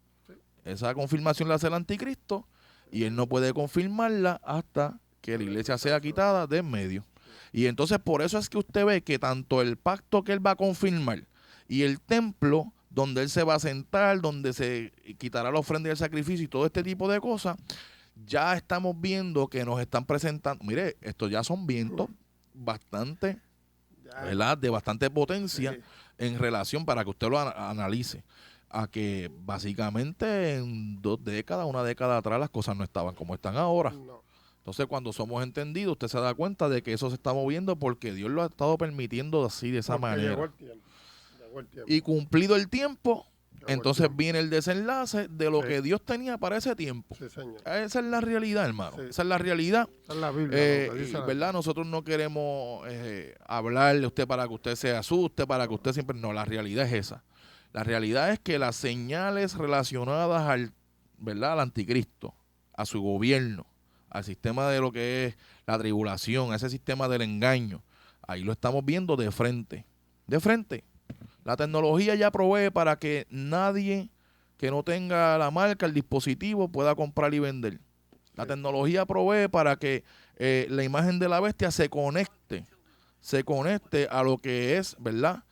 Esa confirmación la hace el anticristo y él no puede confirmarla hasta que la iglesia sea quitada de en medio. Y entonces por eso es que usted ve que tanto el pacto que él va a confirmar y el templo donde él se va a sentar, donde se quitará la ofrenda y el sacrificio y todo este tipo de cosas, ya estamos viendo que nos están presentando. Mire, estos ya son vientos bastante, Ya. ¿verdad? De bastante potencia Sí. en relación, para que usted lo analice, a que básicamente en 2 décadas, 1 década atrás, las cosas no estaban como están ahora. No. Entonces, cuando somos entendidos, usted se da cuenta de que eso se está moviendo porque Dios lo ha estado permitiendo así, de esa Porque manera. llegó el tiempo. Llegó el tiempo. Y cumplido el tiempo, Llegó el entonces tiempo. viene el desenlace de lo Sí. que Dios tenía para ese tiempo. Sí, señor. Esa es la realidad, hermano. Sí. Esa es la realidad. Esa es la Biblia. lo que Y, dice la- ¿verdad? Nosotros no queremos hablarle a usted para que usted se asuste, para que usted siempre... No, la realidad es esa. La realidad es que las señales relacionadas ¿verdad? Al anticristo, a su gobierno, al sistema de lo que es la tribulación, a ese sistema del engaño, ahí lo estamos viendo de frente. De frente. La tecnología ya provee para que nadie que no tenga la marca, el dispositivo, pueda comprar y vender. La tecnología provee para que la imagen de la bestia se conecte a lo que es, ¿verdad?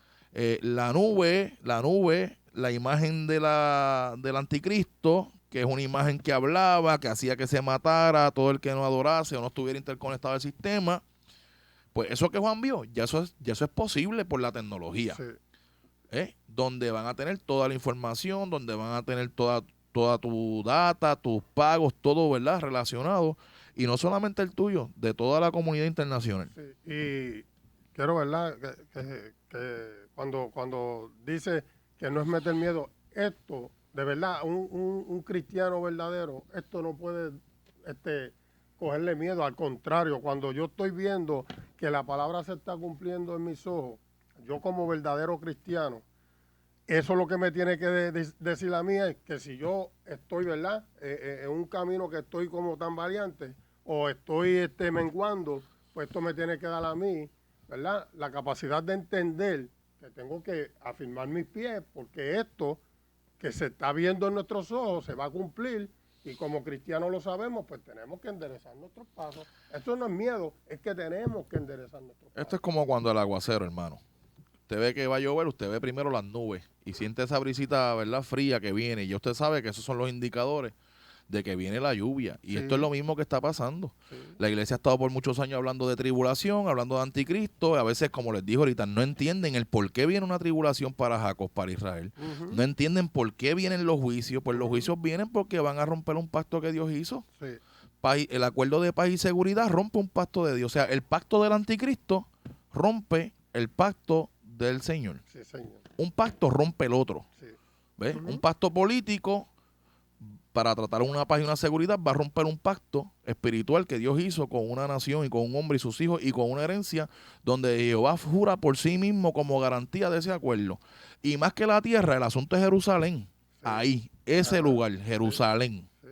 La nube, la imagen del anticristo, que es una imagen que hablaba, que hacía que se matara a todo el que no adorase o no estuviera interconectado al sistema. Pues eso que Juan vio, ya eso es posible por la tecnología. Sí. Donde van a tener toda la información, donde van a tener toda tu data, tus pagos, todo, ¿verdad? Relacionado. Y no solamente el tuyo, de toda la comunidad internacional. Sí, y quiero, ¿verdad? Que cuando dice que no es meter miedo, esto, de verdad, un cristiano verdadero, esto no puede cogerle miedo. Al contrario, cuando yo estoy viendo que la palabra se está cumpliendo en mis ojos, yo como verdadero cristiano, eso es lo que me tiene que decir a mí, es que si yo estoy, ¿verdad? En un camino que estoy como tan variante, o estoy menguando, pues esto me tiene que dar a mí, ¿verdad? La capacidad de entender que tengo que afirmar mis pies, porque esto que se está viendo en nuestros ojos se va a cumplir, y como cristianos lo sabemos, pues tenemos que enderezar nuestros pasos. Esto no es miedo, es que tenemos que enderezar nuestros pasos. Esto es como cuando el aguacero, hermano. Usted ve que va a llover, usted ve primero las nubes y siente esa brisita, ¿verdad? Fría que viene. Y ya usted sabe que esos son los indicadores de que viene la lluvia. Y Sí. esto es lo mismo que está pasando. Sí. La iglesia ha estado por muchos años hablando de tribulación, hablando de anticristo. A veces, como les digo ahorita, no entienden el por qué viene una tribulación para Jacob, para Israel. No entienden por qué vienen los juicios. Pues los juicios vienen porque van a romper un pacto que Dios hizo. Sí. El acuerdo de paz y seguridad rompe un pacto de Dios. O sea, el pacto del anticristo rompe el pacto del Señor. Sí, señor. Un pacto rompe el otro. Sí. ¿Ves? Un pacto político para tratar una paz y una seguridad va a romper un pacto espiritual que Dios hizo con una nación y con un hombre y sus hijos y con una herencia donde Jehová jura por sí mismo como garantía de ese acuerdo. Y más que la tierra, el asunto es Jerusalén. Ahí, ese lugar, Jerusalén. Sí.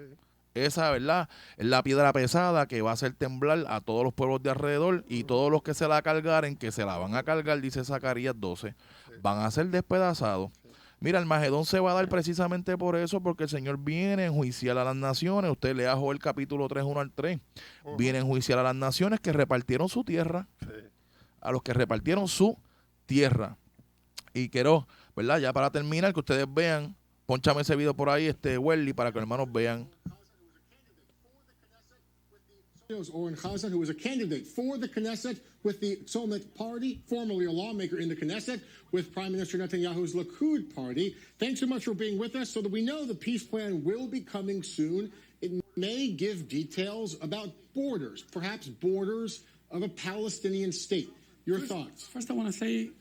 Esa, ¿verdad? Es la piedra pesada que va a hacer temblar a todos los pueblos de alrededor y todos los que se la cargaren, que se la van a cargar, dice Zacarías 12, van a ser despedazados. Mira, el Magedón se va a dar precisamente por eso, porque el Señor viene a enjuiciar a las naciones. Usted lea Joel capítulo 3, 1 al 3. Viene a enjuiciar a las naciones que repartieron su tierra, Sí. a los que repartieron su tierra. Y quiero, ¿verdad? Ya para terminar, que ustedes vean, pónchame ese video por ahí, Welly, para que los hermanos vean. Oren Chazan, who was a candidate for the Knesset with the Tzolmech Party, formerly a lawmaker in the Knesset, with Prime Minister Netanyahu's Likud Party. Thanks so much for being with us so that we know the peace plan will be coming soon. It may give details about borders, perhaps borders of a Palestinian state. Your thoughts? First, I want to say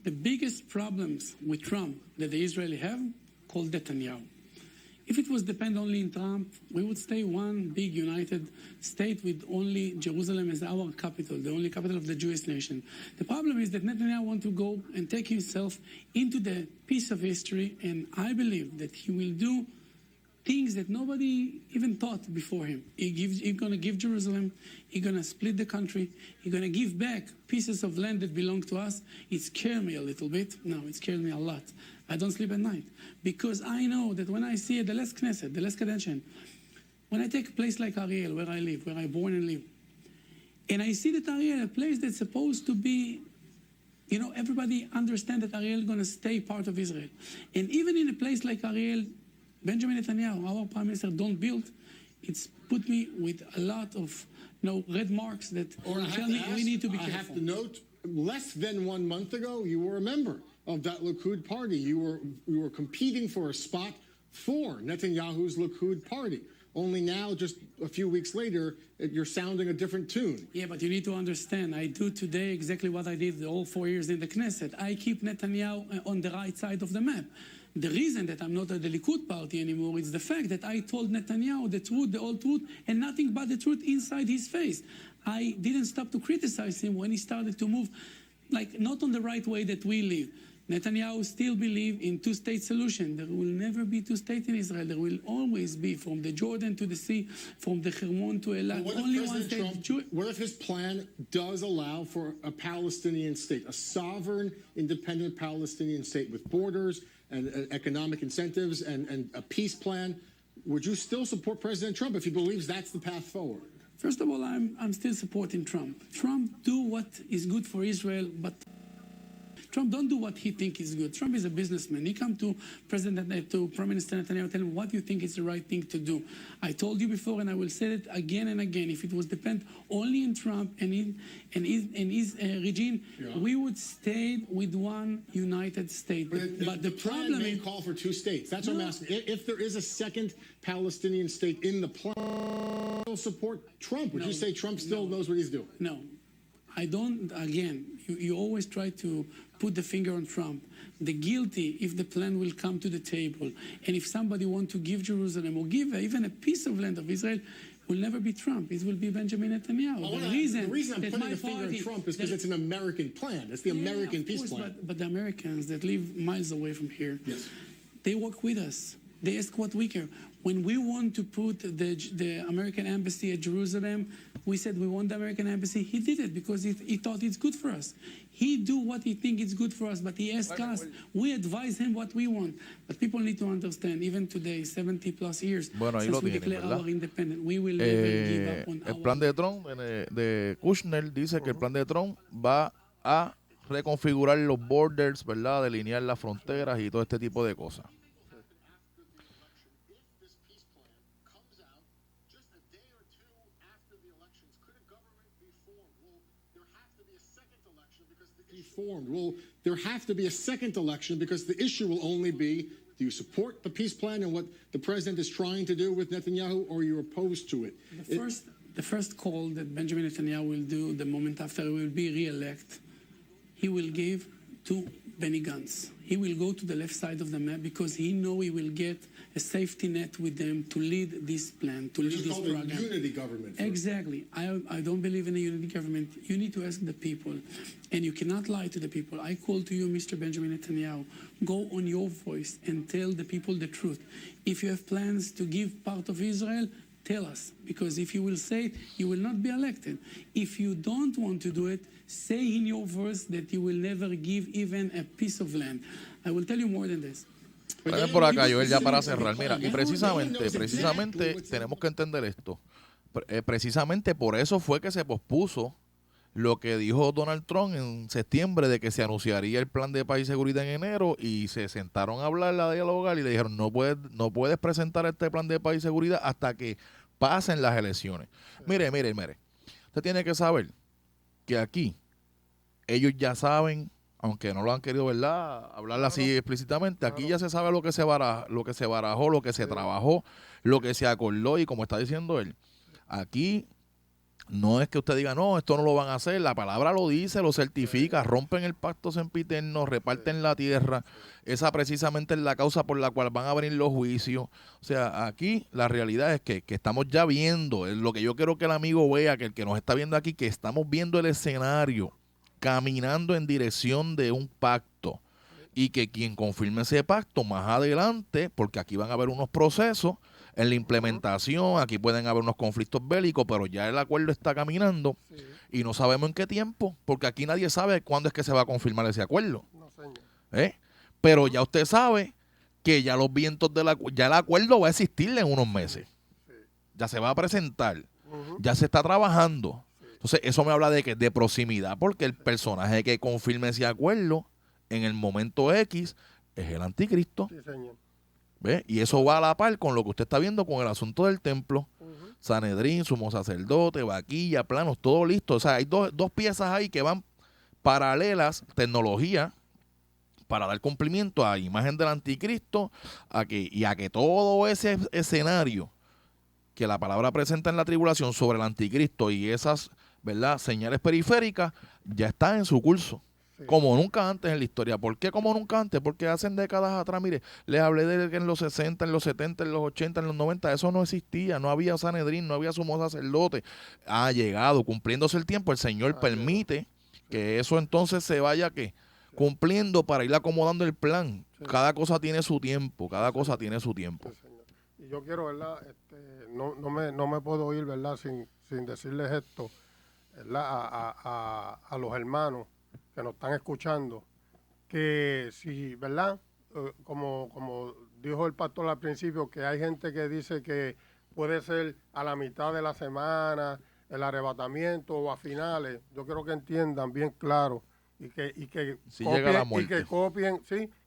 the biggest problems with Trump that the Israelis have called Netanyahu. If it was depend only on Trump, we would stay one big united state with only Jerusalem as our capital, the only capital of the Jewish nation. The problem is that Netanyahu wants to go and take himself into the piece of history, and I believe that he will do things that nobody even thought before him. He's going to give Jerusalem, he's going to split the country, he's going to give back pieces of land that belong to us. It scared me a little bit. No, it scared me a lot. I don't sleep at night because I know that when I see the last Knesset, the last Kadesh, when I take a place like Ariel, where I live, where I born and live, and I see that Ariel, a place that's supposed to be, you know, everybody understand that Ariel is going to stay part of Israel. And even in a place like Ariel, Benjamin Netanyahu, our prime minister, don't build, it's put me with a lot of, you know, red marks that tell me we need to be careful. I have to note, less than 1 month ago, you were a member of that Likud party. You were competing for a spot for Netanyahu's Likud party. only now, just a few weeks later, you're sounding a different tune. Yeah, but you need to understand, I do today exactly what I did all 4 years in the Knesset. I keep Netanyahu on the right side of the map. The reason that I'm not at the Likud party anymore is the fact that I told Netanyahu the truth, the whole truth, and nothing but the truth inside his face. I didn't stop to criticize him when he started to move, like, not on the right way that we live. Netanyahu still believes in two-state solution. There will never be two states in Israel. There will always be, from the Jordan to the sea, from the Hermon to Elat, only one state. What if his plan does allow for a Palestinian state, a sovereign, independent Palestinian state with borders and economic incentives and a peace plan? Would you still support President Trump if he believes that's the path forward? First of all, I'm still supporting Trump. Trump do what is good for Israel, but Trump don't do what he thinks is good. Trump is a businessman. He come to Prime Minister Netanyahu, tell him what you think is the right thing to do. I told you before, and I will say it again and again. If it was depend only on Trump and his regime, we would stay with one united state. But the problem may call for two states. That's what I'm asking. If there is a second Palestinian state in the plan, you'll support Trump. Would you say Trump still knows what he's doing? No. I don't, again, you always try to put the finger on Trump. The guilty, if the plan will come to the table, and if somebody want to give Jerusalem or give even a piece of land of Israel, will never be Trump. It will be Benjamin Netanyahu. The reason I'm putting the finger on Trump is because it's an American plan. It's the American peace plan. But the Americans that live miles away from here, they work with us. They ask what we care. When we want to put the American embassy at Jerusalem, we said we want the American embassy. He did it because he thought it's good for us. He do what he think is good for us, but he asked us. We advise him what we want. But people need to understand, even today, 70 plus years since we declare our independence, we will never give up on el plan de Trump, de Kushner, dice que el plan de Trump va a reconfigurar los borders, ¿verdad? Delinear las fronteras y todo este tipo de cosas. Well, there have to be a second election because the issue will only be, do you support the peace plan and what the president is trying to do with Netanyahu, or you're opposed to it? The first call that Benjamin Netanyahu will do the moment after he will be re-elected, he will give to Benny Gantz. He will go to the left side of the map because he know he will get a safety net with them to lead this plan, to lead this program. A unity government. Exactly. I don't believe in a unity government. You need to ask the people, and you cannot lie to the people. I call to you, Mr. Benjamin Netanyahu, go on your voice and tell the people the truth. If you have plans to give part of Israel, tell us, because if you will say it, you will not be elected. If you don't want to do it, say in your verse that you will never give even a piece of land. I will tell you more than this. Por acá, Joel, ya para cerrar. Mira, y precisamente tenemos que entender esto. Precisamente por eso fue que se pospuso lo que dijo Donald Trump en septiembre de que se anunciaría el plan de paz y seguridad en enero, y se sentaron a hablar, a dialogar, y le dijeron no puedes presentar este plan de paz y seguridad hasta que pasen las elecciones. Mire. Usted tiene que saber que aquí ellos ya saben, aunque no lo han querido, ¿verdad?, hablar así explícitamente, aquí ya se sabe lo que se barajó, lo que se trabajó, lo que se acordó, y como está diciendo él, aquí no es que usted diga, no, esto no lo van a hacer. La palabra lo dice, lo certifica, rompen el pacto sempiterno, reparten la tierra. Esa precisamente es la causa por la cual van a venir los juicios. O sea, aquí la realidad es que estamos ya viendo, es lo que yo quiero que el amigo vea, que el que nos está viendo aquí, que estamos viendo el escenario caminando en dirección de un pacto, y que quien confirme ese pacto más adelante, porque aquí van a haber unos procesos en la implementación, aquí pueden haber unos conflictos bélicos, pero ya el acuerdo está caminando, y no sabemos en qué tiempo, porque aquí nadie sabe cuándo es que se va a confirmar ese acuerdo. Pero ya usted sabe que ya los vientos ya el acuerdo va a existir en unos meses. Ya se va a presentar, ya se está trabajando. Entonces eso me habla de proximidad, porque el personaje que confirme ese acuerdo en el momento X es el anticristo. Sí, señor. ¿Ve? Y eso va a la par con lo que usted está viendo con el asunto del templo. Sanedrín, sumo sacerdote, vaquilla, planos, todo listo. O sea, hay dos piezas ahí que van paralelas, tecnología, para dar cumplimiento a la imagen del anticristo, a que todo ese escenario que la palabra presenta en la tribulación sobre el anticristo y esas, ¿verdad?, señales periféricas ya están en su curso. Como nunca antes en la historia. ¿Por qué como nunca antes? Porque hace décadas atrás, mire, les hablé de que en los 60, en los 70, en los 80, en los 90, eso no existía. No había Sanedrín, no había sumo sacerdote. Ha llegado, cumpliéndose el tiempo, el Señor permite que eso entonces se vaya, ¿qué?, cumpliendo para ir acomodando el plan. Cada cosa tiene su tiempo, cada cosa tiene su tiempo. Y yo quiero, ¿verdad? No me puedo ir, ¿verdad?, sin decirles esto, ¿verdad?, a los hermanos que nos están escuchando, que si, ¿verdad?, como dijo el pastor al principio, que hay gente que dice que puede ser a la mitad de la semana, el arrebatamiento o a finales. Yo quiero que entiendan bien claro y que si llega la muerte.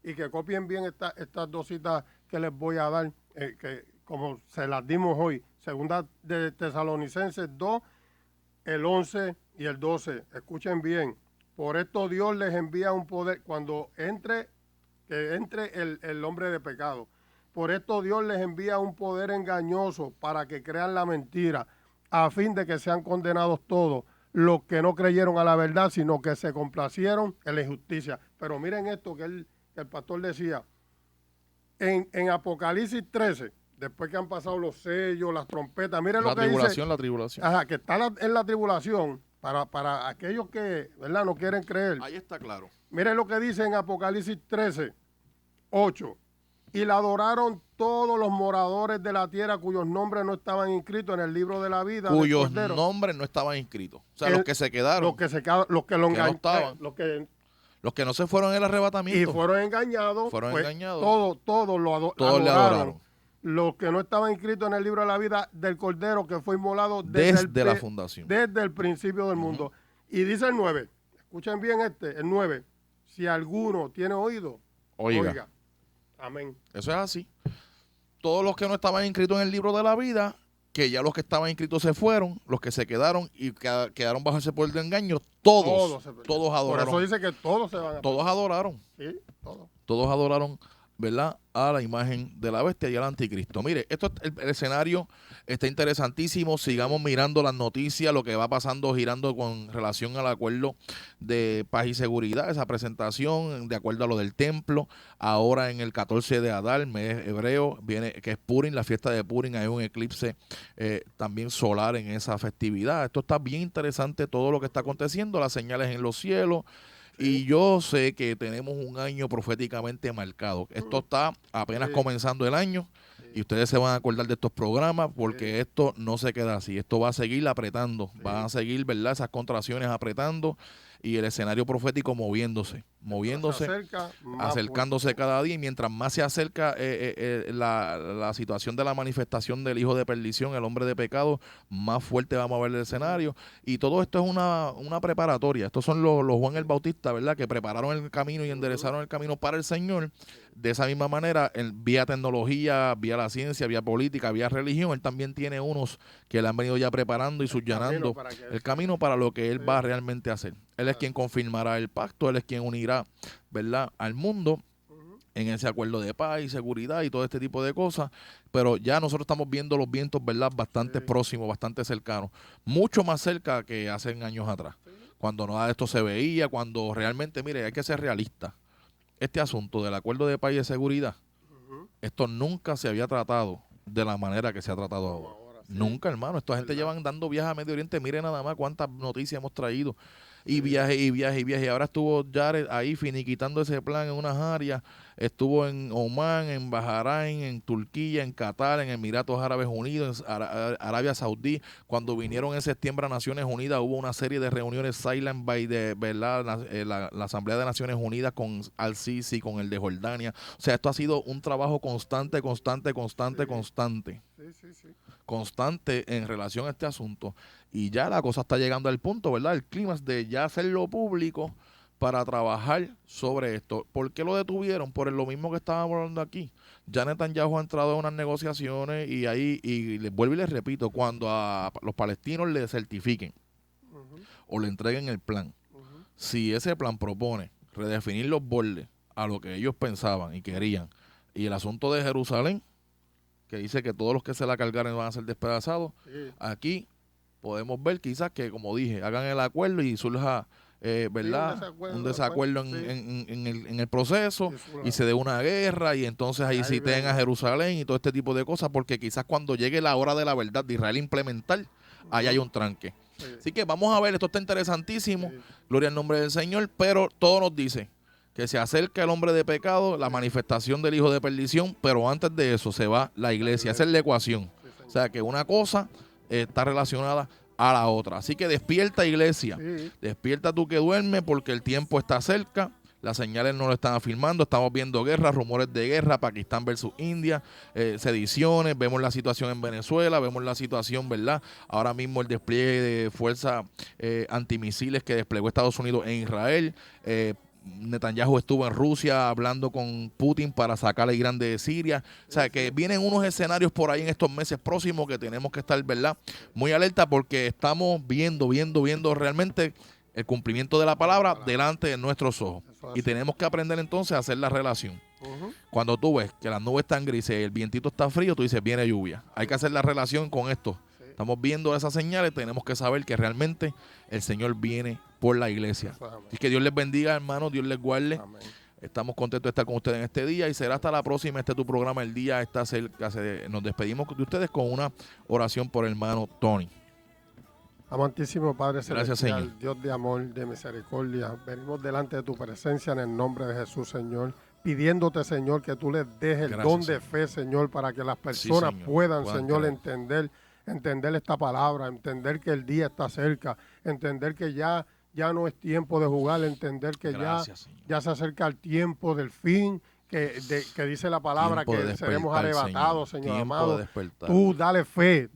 y que copien bien estas dos citas que les voy a dar, que como se las dimos hoy, segunda de Tesalonicenses 2, el 11 y el 12. Escuchen bien. Por esto Dios les envía un poder cuando entre el hombre de pecado. Por esto Dios les envía un poder engañoso para que crean la mentira, a fin de que sean condenados todos los que no creyeron a la verdad, sino que se complacieron en la injusticia. Pero miren esto que el pastor decía. En Apocalipsis 13, después que han pasado los sellos, las trompetas, miren lo que dice. La tribulación. Ajá, que está en la tribulación. Para aquellos que, ¿verdad?, no quieren creer. Ahí está claro. Miren lo que dice en Apocalipsis 13, 8. Y la adoraron todos los moradores de la tierra cuyos nombres no estaban inscritos en el libro de la vida. Cuyos nombres no estaban inscritos. O sea, los que se quedaron. Los que lo engañaron. Los que no se fueron en el arrebatamiento. Y fueron engañados. Todos le adoraron. Los que no estaban inscritos en el libro de la vida del Cordero que fue inmolado desde la fundación. Desde el principio del mundo. Y dice el 9, escuchen bien el 9, si alguno tiene oído, oiga. Amén. Eso es así. Todos los que no estaban inscritos en el libro de la vida, que ya los que estaban inscritos se fueron, los que se quedaron y quedaron bajo ese poder de engaño, todos adoraron. Por eso dice que todos se van a... Todos adoraron. Sí, todos. Todos adoraron, ¿verdad?, a la imagen de la bestia y al anticristo. Mire, el escenario está interesantísimo. Sigamos mirando las noticias, lo que va pasando, girando con relación al acuerdo de paz y seguridad, esa presentación, de acuerdo a lo del templo. Ahora en el 14 de Adar, mes hebreo, viene que es Purim, la fiesta de Purim, hay un eclipse también solar en esa festividad. Esto está bien interesante, todo lo que está aconteciendo, las señales en los cielos. Y yo sé que tenemos un año proféticamente marcado. Esto está apenas comenzando el año y ustedes se van a acordar de estos programas porque esto no se queda así. Esto va a seguir apretando, van a seguir, ¿verdad?, esas contracciones apretando y el escenario profético moviéndose, acercándose cada día. Y mientras más se acerca la situación de la manifestación del hijo de perdición, el hombre de pecado, más fuerte vamos a ver el escenario. Y todo esto es una preparatoria. Estos son los Juan el Bautista, ¿verdad?, que prepararon el camino y enderezaron el camino para el Señor. De esa misma manera, vía tecnología, vía la ciencia, vía política, vía religión, él también tiene unos que le han venido ya preparando y subllanando el camino para lo que él va realmente a hacer. Él es quien confirmará el pacto, él es quien unirá, ¿verdad?, al mundo en ese acuerdo de paz y seguridad y todo este tipo de cosas. Pero ya nosotros estamos viendo los vientos, ¿verdad?, bastante próximos, bastante cercanos, mucho más cerca que hace años atrás, cuando nada de esto se veía, cuando realmente, mire, hay que ser realista. Este asunto del acuerdo de paz y de seguridad, esto nunca se había tratado de la manera que se ha tratado ahora. Nunca, hermano. Esta gente llevan dando viajes a Medio Oriente. Mire nada más cuántas noticias hemos traído. Y viaje, y viaje, y viaje. Ahora estuvo Jared ahí finiquitando ese plan en unas áreas. Estuvo en Omán, en Bahrein, en Turquía, en Qatar, en Emiratos Árabes Unidos, en Arabia Saudí. Cuando vinieron en septiembre a Naciones Unidas, hubo una serie de reuniones silent by ¿verdad?, la Asamblea de Naciones Unidas con Al-Sisi, con el de Jordania. O sea, esto ha sido un trabajo constante. Constante en relación a este asunto. Y ya la cosa está llegando al punto, ¿verdad?, el clímax de ya hacerlo público para trabajar sobre esto. ¿Por qué lo detuvieron? Por lo mismo que estábamos hablando aquí. Ya Netanyahu ha entrado en unas negociaciones y ahí, y les vuelvo y les repito, cuando a los palestinos le certifiquen o le entreguen el plan, si ese plan propone redefinir los bordes a lo que ellos pensaban y querían, y el asunto de Jerusalén, que dice que todos los que se la cargaren van a ser despedazados. Sí. Aquí podemos ver quizás que, como dije, hagan el acuerdo y surja, ¿verdad? Un desacuerdo en el proceso y se dé una guerra y entonces ahí citen a Jerusalén y todo este tipo de cosas, porque quizás cuando llegue la hora de la verdad de Israel implementar, ahí hay un tranque. Así que vamos a ver, esto está interesantísimo, gloria al nombre del Señor, pero todo nos dice que se acerca el hombre de pecado, la manifestación del hijo de perdición, pero antes de eso se va la iglesia. Esa es la ecuación. O sea que una cosa está relacionada a la otra. Así que despierta, iglesia. Despierta tú que duermes, porque el tiempo está cerca. Las señales no lo están afirmando. Estamos viendo guerras, rumores de guerra, Pakistán versus India, sediciones. Vemos la situación en Venezuela, vemos la situación, ¿verdad? Ahora mismo el despliegue de fuerzas antimisiles que desplegó Estados Unidos en Israel. Netanyahu estuvo en Rusia hablando con Putin para sacar a Irán de Siria. O sea, que vienen unos escenarios por ahí en estos meses próximos que tenemos que estar, ¿verdad?, muy alerta, porque estamos viendo realmente el cumplimiento de la palabra delante de nuestros ojos. Y tenemos que aprender entonces a hacer la relación. Cuando tú ves que las nubes están grises y el vientito está frío, tú dices, viene lluvia. Hay que hacer la relación con esto. Estamos viendo esas señales, tenemos que saber que realmente el Señor viene por la iglesia. Y que Dios les bendiga, hermanos, Dios les guarde. Amén. Estamos contentos de estar con ustedes en este día y será hasta la próxima. Este es tu programa, El Día está cerca. Nos despedimos de ustedes con una oración por el hermano Tony. Amantísimo Padre Gracias, Celestial, Señor. Dios de amor, de misericordia, venimos delante de tu presencia en el nombre de Jesús, Señor, pidiéndote, Señor, que tú les dejes el don de fe, Señor, para que las personas Señor, puedan, Señor, creer. entender esta palabra, entender que el día está cerca, entender que ya no es tiempo de jugar, entender que ya se acerca el tiempo del fin, que dice la palabra Tiempo que seremos arrebatados, Señor amado. Tú Dale fe,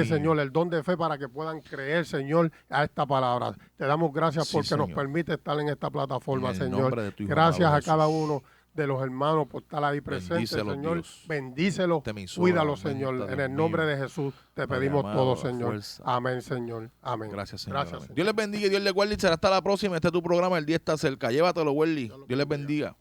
Señor, el don de fe para que puedan creer, Señor, a esta palabra. Te damos gracias porque nos permite estar en esta plataforma, Señor. Gracias a cada uno de los hermanos por estar ahí presentes, Señor. Dios. Bendícelo, cuídalo, Señor. En el nombre de Jesús te pedimos todo, Señor. Amén, Señor. Amén. Gracias, Señor. Gracias, Señor. Dios les bendiga y Dios les guarde y será hasta la próxima. Este es tu programa, El Día está cerca. Llévatelo, Welly. Dios les bendiga.